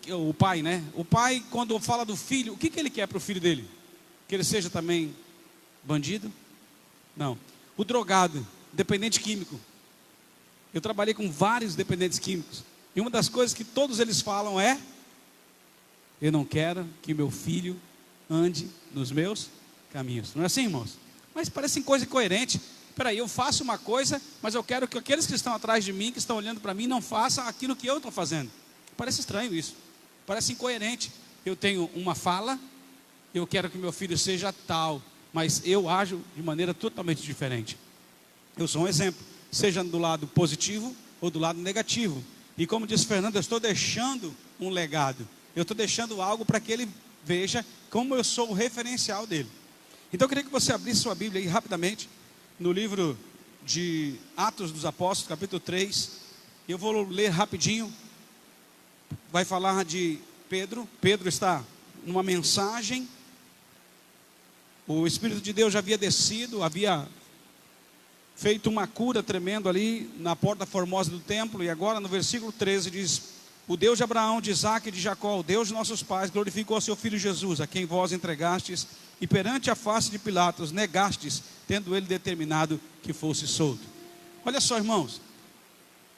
o pai, né? O pai, quando fala do filho, o que ele quer para o filho dele? Que ele seja também bandido? Não. O drogado, dependente químico. Eu trabalhei com vários dependentes químicos. E uma das coisas que todos eles falam é: eu não quero que meu filho ande nos meus caminhos. Não é assim, irmãos? Mas parece coisa incoerente. Peraí, eu faço uma coisa, mas eu quero que aqueles que estão atrás de mim, que estão olhando para mim, não façam aquilo que eu estou fazendo. Parece estranho isso. Parece incoerente. Eu tenho uma fala, eu quero que meu filho seja tal, mas eu ajo de maneira totalmente diferente. Eu sou um exemplo, seja do lado positivo ou do lado negativo. E como disse Fernando, eu estou deixando um legado. Eu estou deixando algo para que ele veja como eu sou o referencial dele. Então eu queria que você abrisse sua Bíblia aí rapidamente, no livro de Atos dos Apóstolos, capítulo 3. Eu vou ler rapidinho. Vai falar de Pedro. Pedro está numa mensagem. O Espírito de Deus já havia descido, havia feito uma cura tremenda ali na porta formosa do templo. E agora no versículo 13 diz: o Deus de Abraão, de Isaque e de Jacó, o Deus de nossos pais, glorificou seu filho Jesus, a quem vós entregastes, e perante a face de Pilatos negastes, tendo ele determinado que fosse solto. Olha só, irmãos,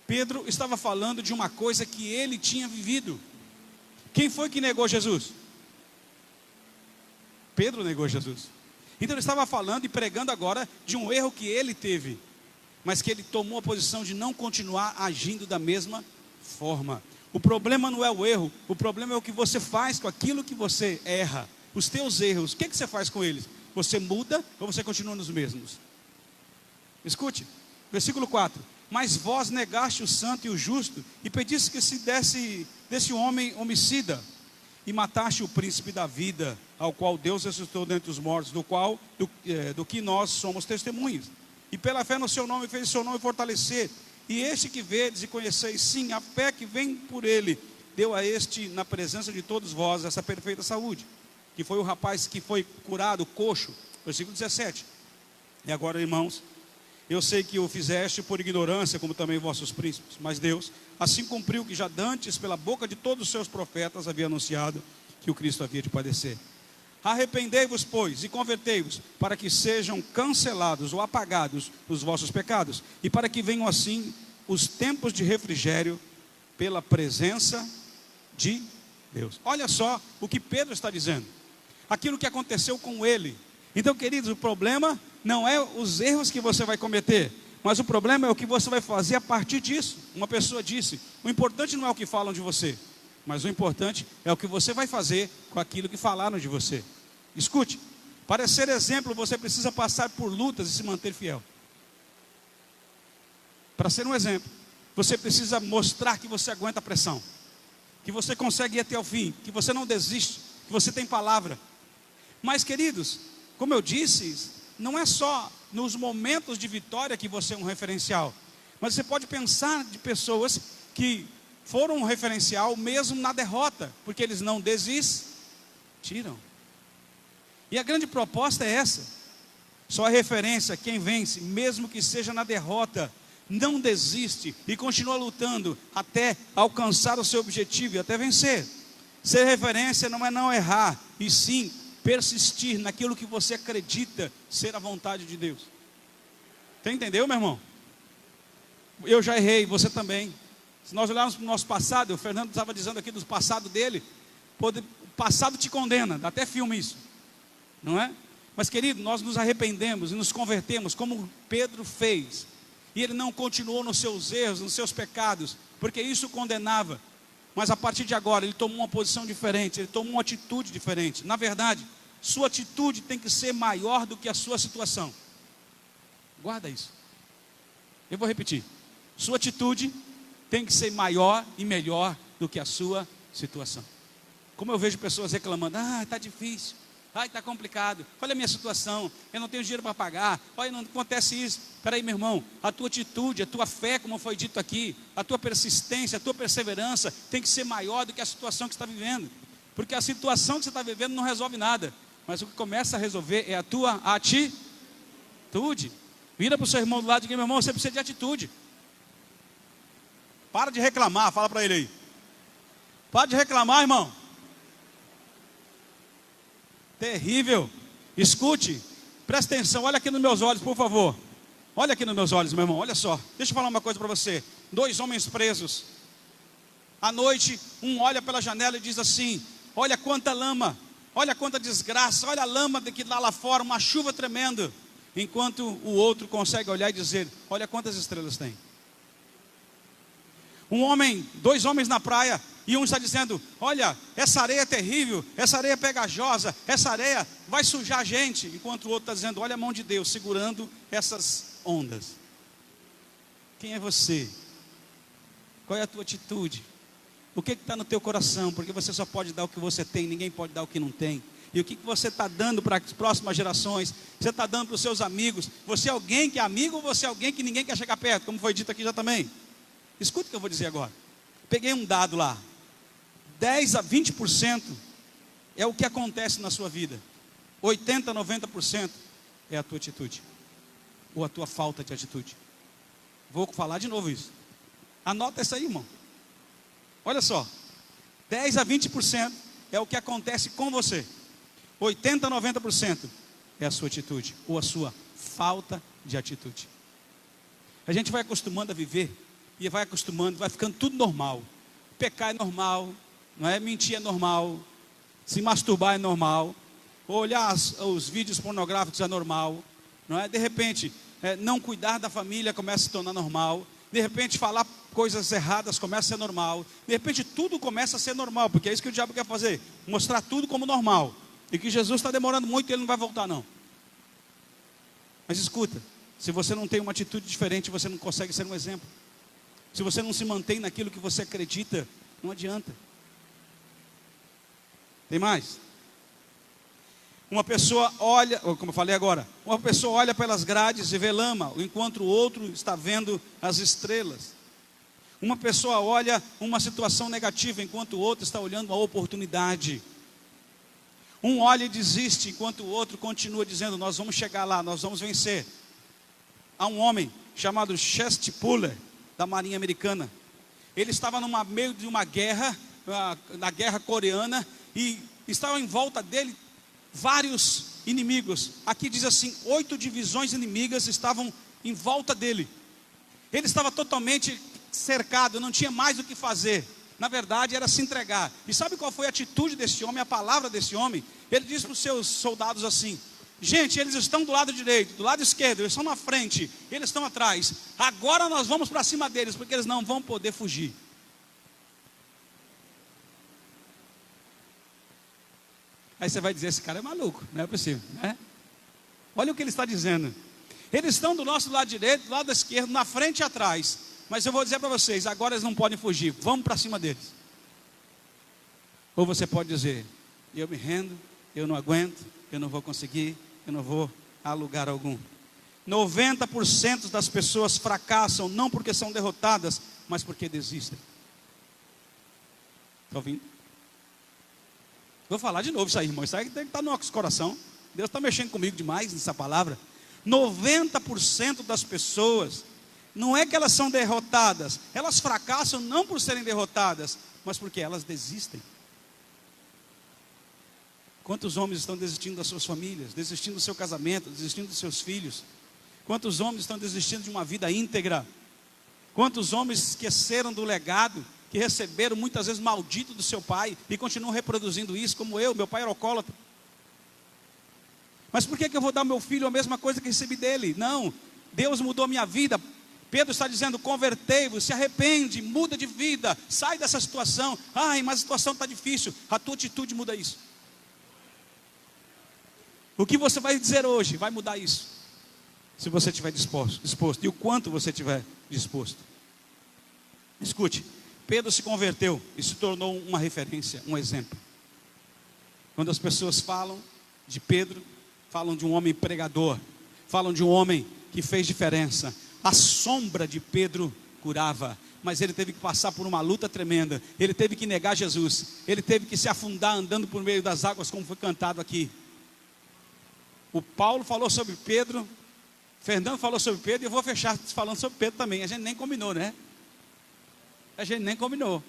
Pedro estava falando de uma coisa que ele tinha vivido. Quem foi que negou Jesus? Pedro negou Jesus. Então ele estava falando e pregando agora de um erro que ele teve, mas que ele tomou a posição de não continuar agindo da mesma forma. O problema não é o erro, o problema é o que você faz com aquilo que você erra. Os teus erros, o que você faz com eles? Você muda ou você continua nos mesmos? Escute, versículo 4. Mas vós negaste o santo e o justo, e pediste que se desse homem homicida, e mataste o príncipe da vida, ao qual Deus ressuscitou dentre os mortos, do que nós somos testemunhas. E pela fé no seu nome, fez o seu nome fortalecer. E este que vedes e conheceis, sim, a fé que vem por ele, deu a este, na presença de todos vós, essa perfeita saúde. Que foi o rapaz que foi curado, coxo, versículo 17. E agora, irmãos, eu sei que o fizeste por ignorância, como também vossos príncipes, mas Deus assim cumpriu que já dantes, pela boca de todos os seus profetas, havia anunciado que o Cristo havia de padecer. Arrependei-vos, pois, e convertei-vos, para que sejam cancelados ou apagados os vossos pecados, e para que venham assim os tempos de refrigério pela presença de Deus. Olha só o que Pedro está dizendo, aquilo que aconteceu com ele. Então, queridos, o problema não é os erros que você vai cometer, mas o problema é o que você vai fazer a partir disso. Uma pessoa disse: o importante não é o que falam de você, mas o importante é o que você vai fazer com aquilo que falaram de você. Escute, para ser exemplo, você precisa passar por lutas e se manter fiel. Para ser um exemplo, você precisa mostrar que você aguenta a pressão, que você consegue ir até o fim, que você não desiste, que você tem palavra. Mas, queridos, como eu disse, não é só nos momentos de vitória que você é um referencial, mas você pode pensar de pessoas que foram um referencial mesmo na derrota, porque eles não desistiram. E a grande proposta é essa: só é referência quem vence, mesmo que seja na derrota. Não desiste e continua lutando até alcançar o seu objetivo e até vencer. Ser referência não é não errar, e sim persistir naquilo que você acredita ser a vontade de Deus. Você entendeu, meu irmão? Eu já errei, você também. Se nós olharmos para o nosso passado, o Fernando estava dizendo aqui do passado dele, o passado te condena, dá até filme isso, não é? Mas, querido, nós nos arrependemos e nos convertemos como Pedro fez, e ele não continuou nos seus erros, nos seus pecados, porque isso o condenava. Mas a partir de agora ele tomou uma posição diferente, ele tomou uma atitude diferente. Na verdade, sua atitude tem que ser maior do que a sua situação. Guarda isso. Eu vou repetir. Sua atitude tem que ser maior e melhor do que a sua situação. Como eu vejo pessoas reclamando: está difícil, está complicado, olha a minha situação, eu não tenho dinheiro para pagar, olha, não acontece isso. Espera aí, meu irmão, a tua atitude, a tua fé, como foi dito aqui, a tua persistência, a tua perseverança tem que ser maior do que a situação que você está vivendo, porque a situação que você está vivendo não resolve nada, mas o que começa a resolver é a tua atitude. Vira para o seu irmão do lado e diga: meu irmão, você precisa de atitude. Para de reclamar, fala para ele aí. Para de reclamar, irmão. Terrível. Escute, presta atenção, olha aqui nos meus olhos, por favor. Olha aqui nos meus olhos, meu irmão, olha só. Deixa eu falar uma coisa para você. 2 homens presos. À noite, um olha pela janela e diz assim: olha quanta lama, olha quanta desgraça, olha a lama que dá lá fora, uma chuva tremenda. Enquanto o outro consegue olhar e dizer: olha quantas estrelas tem. 2 homens na praia, e um está dizendo: olha, essa areia é terrível, essa areia é pegajosa, essa areia vai sujar a gente. Enquanto o outro está dizendo: olha a mão de Deus segurando essas ondas. Quem é você? Qual é a tua atitude? O que está no teu coração? Porque você só pode dar o que você tem, ninguém pode dar o que não tem. E o que você está dando para as próximas gerações? Você está dando para os seus amigos? Você é alguém que é amigo ou você é alguém que ninguém quer chegar perto? Como foi dito aqui já também. Escute o que eu vou dizer agora. Peguei um dado lá. 10 a 20% é o que acontece na sua vida. 80 a 90% é a tua atitude. Ou a tua falta de atitude. Vou falar de novo isso. Anota isso aí, irmão. Olha só. 10 a 20% é o que acontece com você. 80 a 90% é a sua atitude. Ou a sua falta de atitude. A gente vai acostumando a viver. E vai acostumando, vai ficando tudo normal. Pecar é normal, não é? Mentir é normal, se masturbar é normal, olhar os vídeos pornográficos é normal, não é? De repente, não cuidar da família começa a se tornar normal. De repente, falar coisas erradas começa a ser normal. De repente, tudo começa a ser normal, porque é isso que o diabo quer fazer, mostrar tudo como normal. E que Jesus está demorando muito e ele não vai voltar não. Mas escuta, se você não tem uma atitude diferente, você não consegue ser um exemplo. Se você não se mantém naquilo que você acredita, não adianta. Tem mais? Uma pessoa olha, como eu falei agora, uma pessoa olha pelas grades e vê lama, enquanto o outro está vendo as estrelas. Uma pessoa olha uma situação negativa, enquanto o outro está olhando uma oportunidade. Um olha e desiste, enquanto o outro continua dizendo, nós vamos chegar lá, nós vamos vencer. Há um homem chamado Chester Puller, da Marinha Americana. Ele estava no meio de uma guerra, na guerra coreana, e estavam em volta dele vários inimigos. Aqui diz assim, 8 divisões inimigas estavam em volta dele. Ele estava totalmente cercado, não tinha mais o que fazer. Na verdade era se entregar. E sabe qual foi a atitude desse homem, a palavra desse homem? Ele disse para os seus soldados assim, gente, eles estão do lado direito, do lado esquerdo, eles estão na frente, eles estão atrás. Agora nós vamos para cima deles, porque eles não vão poder fugir. Aí você vai dizer, esse cara é maluco, não é possível, né? Olha o que ele está dizendo. Eles estão do nosso lado direito, do lado esquerdo, na frente e atrás. Mas eu vou dizer para vocês, agora eles não podem fugir, vamos para cima deles. Ou você pode dizer, eu me rendo, eu não aguento, eu não vou conseguir, eu não vou a lugar algum. 90% das pessoas fracassam não porque são derrotadas, mas porque desistem. Está ouvindo? Vou falar de novo isso aí, irmão. Isso aí tem que estar no nosso coração. Deus está mexendo comigo demais nessa palavra. 90% das pessoas, não é que elas são derrotadas, elas fracassam não por serem derrotadas, mas porque elas desistem. Quantos homens estão desistindo das suas famílias, desistindo do seu casamento, desistindo dos seus filhos? Quantos homens estão desistindo de uma vida íntegra? Quantos homens esqueceram do legado que receberam muitas vezes maldito do seu pai e continuam reproduzindo isso, como eu, meu pai era alcoólatra. Mas por que eu vou dar ao meu filho a mesma coisa que recebi dele? Não, Deus mudou a minha vida. Pedro está dizendo, convertei-vos, se arrepende, muda de vida, sai dessa situação. Ai, mas a situação está difícil. A tua atitude muda isso. O que você vai dizer hoje vai mudar isso, se você estiver disposto, e o quanto você estiver disposto. Escute, Pedro se converteu e se tornou uma referência, um exemplo. Quando as pessoas falam de Pedro, falam de um homem pregador, falam de um homem que fez diferença. A sombra de Pedro curava, mas ele teve que passar por uma luta tremenda. Ele teve que negar Jesus, ele teve que se afundar andando por meio das águas, como foi cantado aqui. O Paulo falou sobre Pedro, Fernando falou sobre Pedro, e eu vou fechar falando sobre Pedro também. A gente nem combinou, né? A gente nem combinou.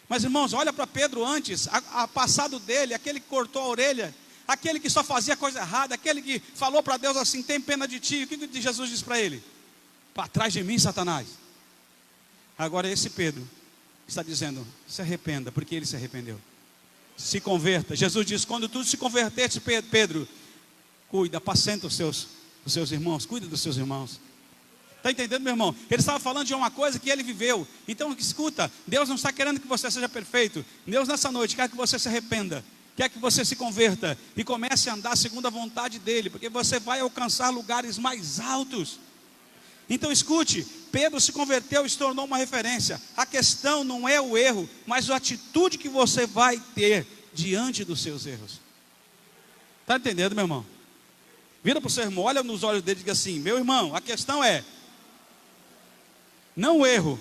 Mas irmãos, olha para Pedro antes, a passado dele, aquele que cortou a orelha, aquele que só fazia coisa errada, aquele que falou para Deus assim, tem pena de ti. O que Jesus disse para ele? Para trás de mim, Satanás. Agora esse Pedro está dizendo, se arrependa, porque ele se arrependeu. Se converta. Jesus diz, quando tu se converteste, Pedro, cuida, apacenta os seus irmãos, cuida dos seus irmãos. Está entendendo, meu irmão? Ele estava falando de uma coisa que ele viveu. Então escuta, Deus não está querendo que você seja perfeito. Deus nessa noite quer que você se arrependa, quer que você se converta e comece a andar segundo a vontade dele, porque você vai alcançar lugares mais altos. Então escute, Pedro se converteu e se tornou uma referência. A questão não é o erro, mas a atitude que você vai ter diante dos seus erros. Está entendendo, meu irmão? Vira para o seu irmão, olha nos olhos dele e diga assim, meu irmão, a questão é não o erro,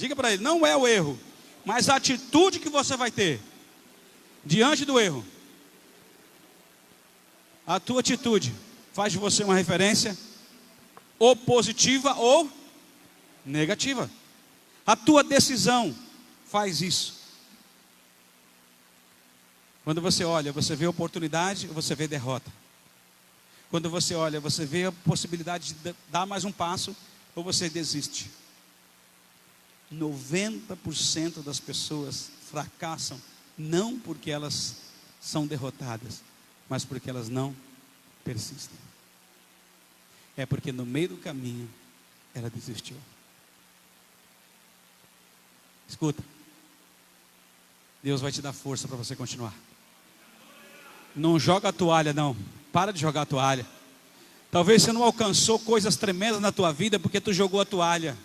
Diga para ele, não é o erro, mas a atitude que você vai ter diante do erro. A tua atitude faz de você uma referência ou positiva ou negativa. A tua decisão faz isso. Quando você olha, você vê oportunidade ou você vê derrota. Quando você olha, você vê a possibilidade de dar mais um passo ou você desiste. 90% das pessoas fracassam não porque elas são derrotadas, mas porque elas não persistem. É porque no meio do caminho ela desistiu. Escuta, Deus vai te dar força para você continuar. Não joga a toalha não, para de jogar a toalha. Talvez você não alcançou coisas tremendas na tua vida porque tu jogou a toalha.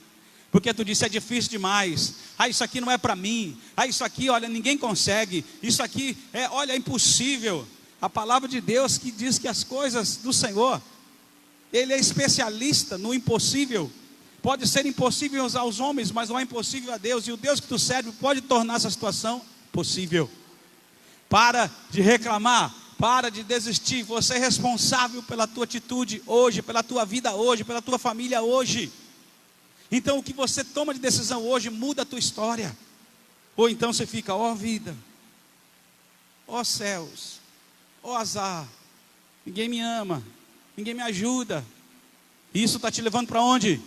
Porque tu disse, é difícil demais. Ah, isso aqui não é para mim. Ah, isso aqui, olha, ninguém consegue. Isso aqui, olha, é impossível. A palavra de Deus que diz que as coisas do Senhor, Ele é especialista no impossível. Pode ser impossível aos homens, mas não é impossível a Deus. E o Deus que tu serve pode tornar essa situação possível. Para de reclamar, para de desistir. Você é responsável pela tua atitude hoje, pela tua vida hoje, pela tua família hoje. Então o que você toma de decisão hoje muda a tua história. Ou então você fica, ó vida, ó céus, ó azar, ninguém me ama, ninguém me ajuda. Isso está te levando para onde?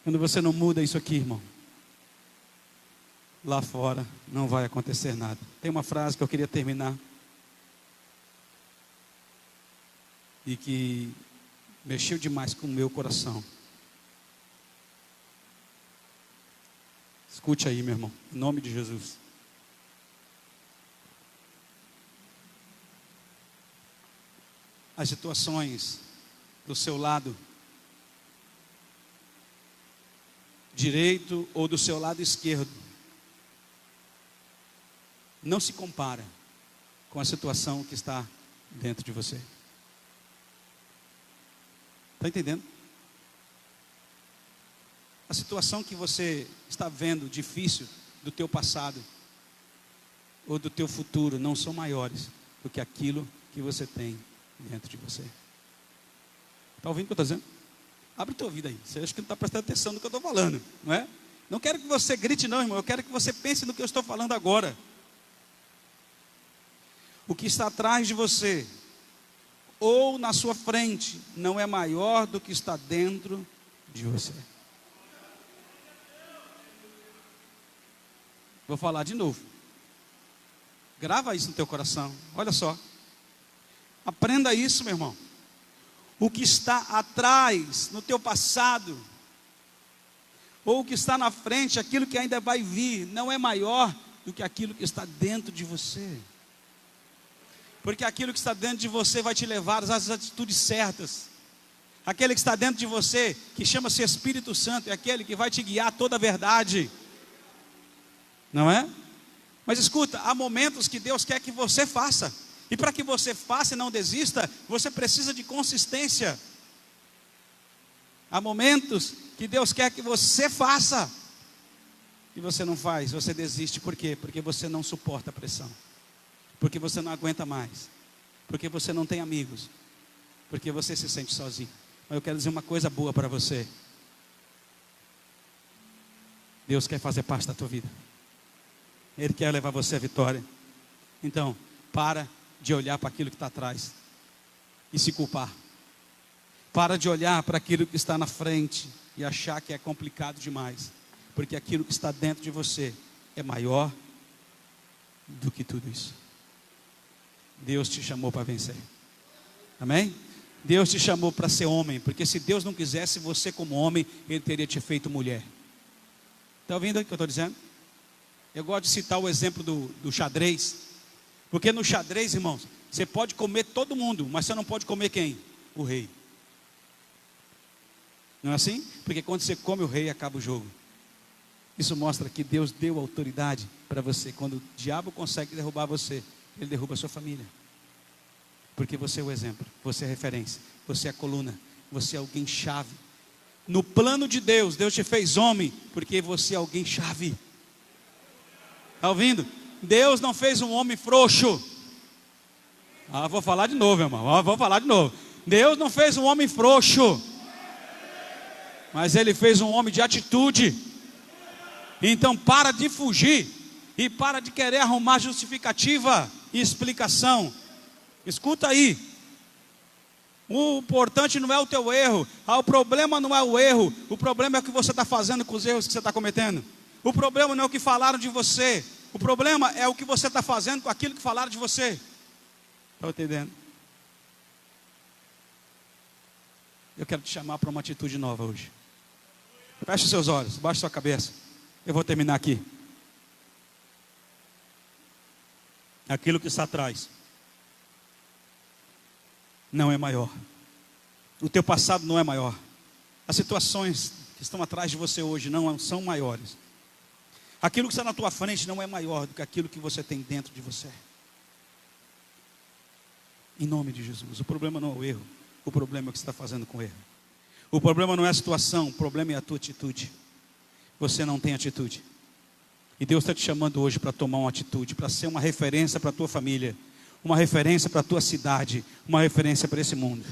Quando você não muda isso aqui, irmão, lá fora não vai acontecer nada. Tem uma frase que eu queria terminar e que mexeu demais com o meu coração. Escute aí, meu irmão, em nome de Jesus. As situações do seu lado direito ou do seu lado esquerdo não se compara com a situação que está dentro de você. Está entendendo? A situação que você está vendo difícil do teu passado ou do teu futuro não são maiores do que aquilo que você tem dentro de você. Está ouvindo o que eu estou dizendo? Abre tua vida aí. Você acha que não está prestando atenção no que eu estou falando, não é? Não quero que você grite não, irmão. Eu quero que você pense no que eu estou falando agora. O que está atrás de você ou na sua frente não é maior do que está dentro de você. Vou falar de novo. Grava isso no teu coração. Olha só. Aprenda isso, meu irmão. O que está atrás no teu passado ou o que está na frente, aquilo que ainda vai vir, não é maior do que aquilo que está dentro de você. Porque aquilo que está dentro de você vai te levar às atitudes certas. Aquele que está dentro de você, que chama-se Espírito Santo, é aquele que vai te guiar a toda a verdade. Não é? Mas escuta, há momentos que Deus quer que você faça. E para que você faça e não desista, você precisa de consistência. Há momentos que Deus quer que você faça e você não faz, você desiste. Por quê? Porque você não suporta a pressão. Porque você não aguenta mais. Porque você não tem amigos. Porque você se sente sozinho. Mas eu quero dizer uma coisa boa para você. Deus quer fazer parte da tua vida. Ele quer levar você à vitória. Então, para de olhar para aquilo que está atrás e se culpar. Para de olhar para aquilo que está na frente e achar que é complicado demais. Porque aquilo que está dentro de você é maior do que tudo isso. Deus te chamou para vencer. Amém? Deus te chamou para ser homem. Porque se Deus não quisesse você como homem, Ele teria te feito mulher. Está ouvindo o que eu estou dizendo? Eu gosto de citar o exemplo do xadrez. Porque no xadrez, irmãos, você pode comer todo mundo, mas você não pode comer quem? O rei. Não é assim? Porque quando você come o rei, acaba o jogo. Isso mostra que Deus deu autoridade para você. Quando o diabo consegue derrubar você, ele derruba a sua família. Porque você é o exemplo, você é a referência, você é a coluna, você é alguém chave. No plano de Deus, Deus te fez homem, porque você é alguém chave. Está ouvindo? Deus não fez um homem frouxo. Vou falar de novo, irmão. Vou falar de novo. Deus não fez um homem frouxo, mas Ele fez um homem de atitude. Então para de fugir e para de querer arrumar justificativa e explicação. Escuta aí. O importante não é o teu erro. O problema não é o erro. O problema é o que você está fazendo com os erros que você está cometendo. O problema não é o que falaram de você. O problema é o que você está fazendo com aquilo que falaram de você. Está entendendo? Eu quero te chamar para uma atitude nova hoje. Feche os seus olhos, baixe sua cabeça. Eu vou terminar aqui. Aquilo que está atrás não é maior. O teu passado não é maior. As situações que estão atrás de você hoje não são maiores. Aquilo que está na tua frente não é maior do que aquilo que você tem dentro de você. Em nome de Jesus. O problema não é o erro. O problema é o que você está fazendo com o erro. O problema não é a situação. O problema é a tua atitude. Você não tem atitude. E Deus está te chamando hoje para tomar uma atitude, para ser uma referência para a tua família, uma referência para a tua cidade, uma referência para esse mundo.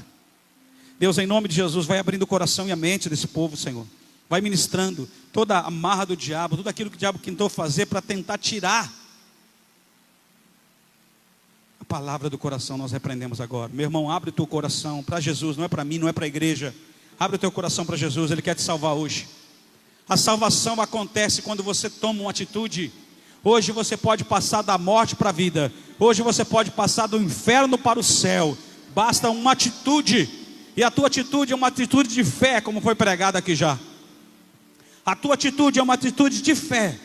Deus, em nome de Jesus, vai abrindo o coração e a mente desse povo, Senhor. Vai ministrando toda a marra do diabo, tudo aquilo que o diabo tentou fazer para tentar tirar a palavra do coração. Nós repreendemos agora. Meu irmão, abre o teu coração para Jesus, não é para mim, não é para a igreja. Abre o teu coração para Jesus, Ele quer te salvar hoje. A salvação acontece quando você toma uma atitude. Hoje você pode passar da morte para a vida. Hoje você pode passar do inferno para o céu. Basta uma atitude. E a tua atitude é uma atitude de fé, como foi pregado aqui já. A tua atitude é uma atitude de fé.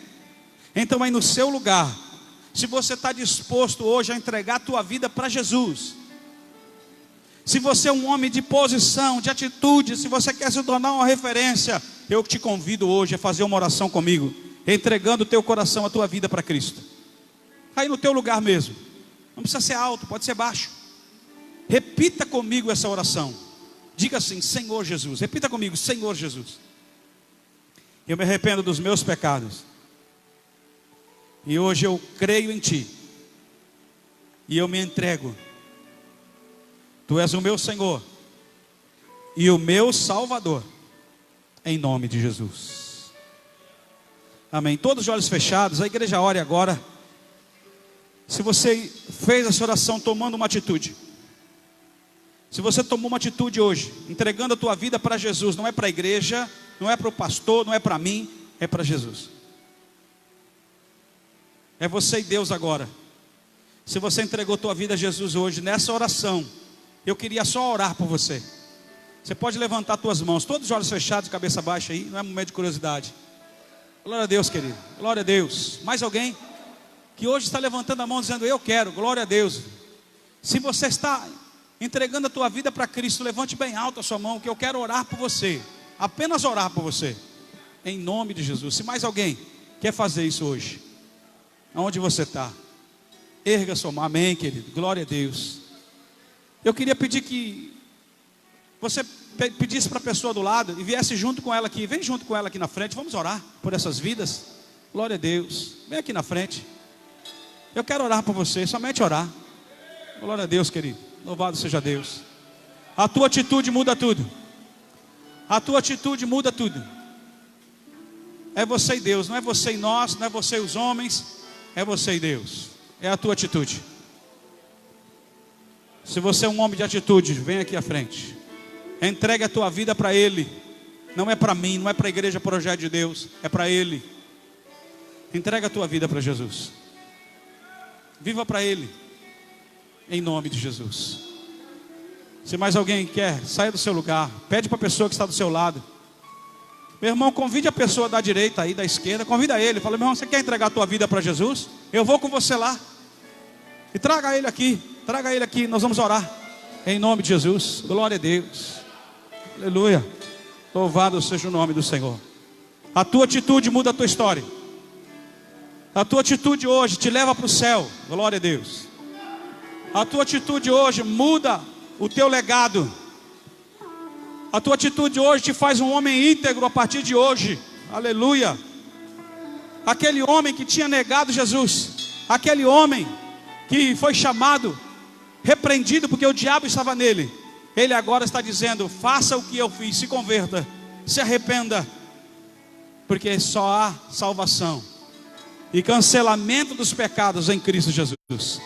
Então aí no seu lugar, se você está disposto hoje a entregar a tua vida para Jesus, se você é um homem de posição, de atitude, se você quer se tornar uma referência, eu te convido hoje a fazer uma oração comigo, entregando o teu coração, a tua vida para Cristo. Aí no teu lugar mesmo, não precisa ser alto, pode ser baixo. Repita comigo essa oração. Diga assim: Senhor Jesus. Repita comigo: Senhor Jesus, eu me arrependo dos meus pecados, e hoje eu creio em Ti, e eu me entrego. Tu és o meu Senhor e o meu Salvador, em nome de Jesus. Amém. Todos os olhos fechados, a igreja ore agora. Se você fez essa oração tomando uma atitude, se você tomou uma atitude hoje, entregando a tua vida para Jesus, não é para a igreja, não é para o pastor, não é para mim, é para Jesus. É você e Deus agora. Se você entregou a tua vida a Jesus hoje, nessa oração, eu queria só orar por você. Você pode levantar tuas mãos, todos os olhos fechados, cabeça baixa aí, não é momento de curiosidade. Glória a Deus, querido, glória a Deus. Mais alguém que hoje está levantando a mão dizendo: eu quero, glória a Deus. Se você está entregando a tua vida para Cristo, levante bem alto a sua mão, que eu quero orar por você. Apenas orar por você, em nome de Jesus. Se mais alguém quer fazer isso hoje, aonde você está, erga sua mão. Amém, querido, glória a Deus. Eu queria pedir que você pedisse para a pessoa do lado e viesse junto com ela aqui. Vem junto com ela aqui na frente. Vamos orar por essas vidas. Glória a Deus. Vem aqui na frente. Eu quero orar por você, somente orar. Glória a Deus, querido. Louvado seja Deus. A tua atitude muda tudo. A tua atitude muda tudo. É você e Deus. Não é você e nós, não é você e os homens. É você e Deus. É a tua atitude. Se você é um homem de atitude, vem aqui à frente. Entregue a tua vida para Ele. Não é para mim, não é para a igreja Projeto de Deus, é para Ele. Entrega a tua vida para Jesus. Viva para Ele, em nome de Jesus. Se mais alguém quer, saia do seu lugar. Pede para a pessoa que está do seu lado. Meu irmão, convide a pessoa da direita aí, da esquerda. Convida ele, fala: meu irmão, você quer entregar a tua vida para Jesus? Eu vou com você lá. E traga ele aqui. Traga ele aqui, nós vamos orar em nome de Jesus. Glória a Deus. Aleluia. Louvado seja o nome do Senhor. A tua atitude muda a tua história. A tua atitude hoje te leva para o céu. Glória a Deus. A tua atitude hoje muda o teu legado. A tua atitude hoje te faz um homem íntegro a partir de hoje. Aleluia. Aquele homem que tinha negado Jesus, aquele homem que foi chamado, repreendido porque o diabo estava nele, ele agora está dizendo: faça o que eu fiz, se converta, se arrependa, porque só há salvação e cancelamento dos pecados em Cristo Jesus.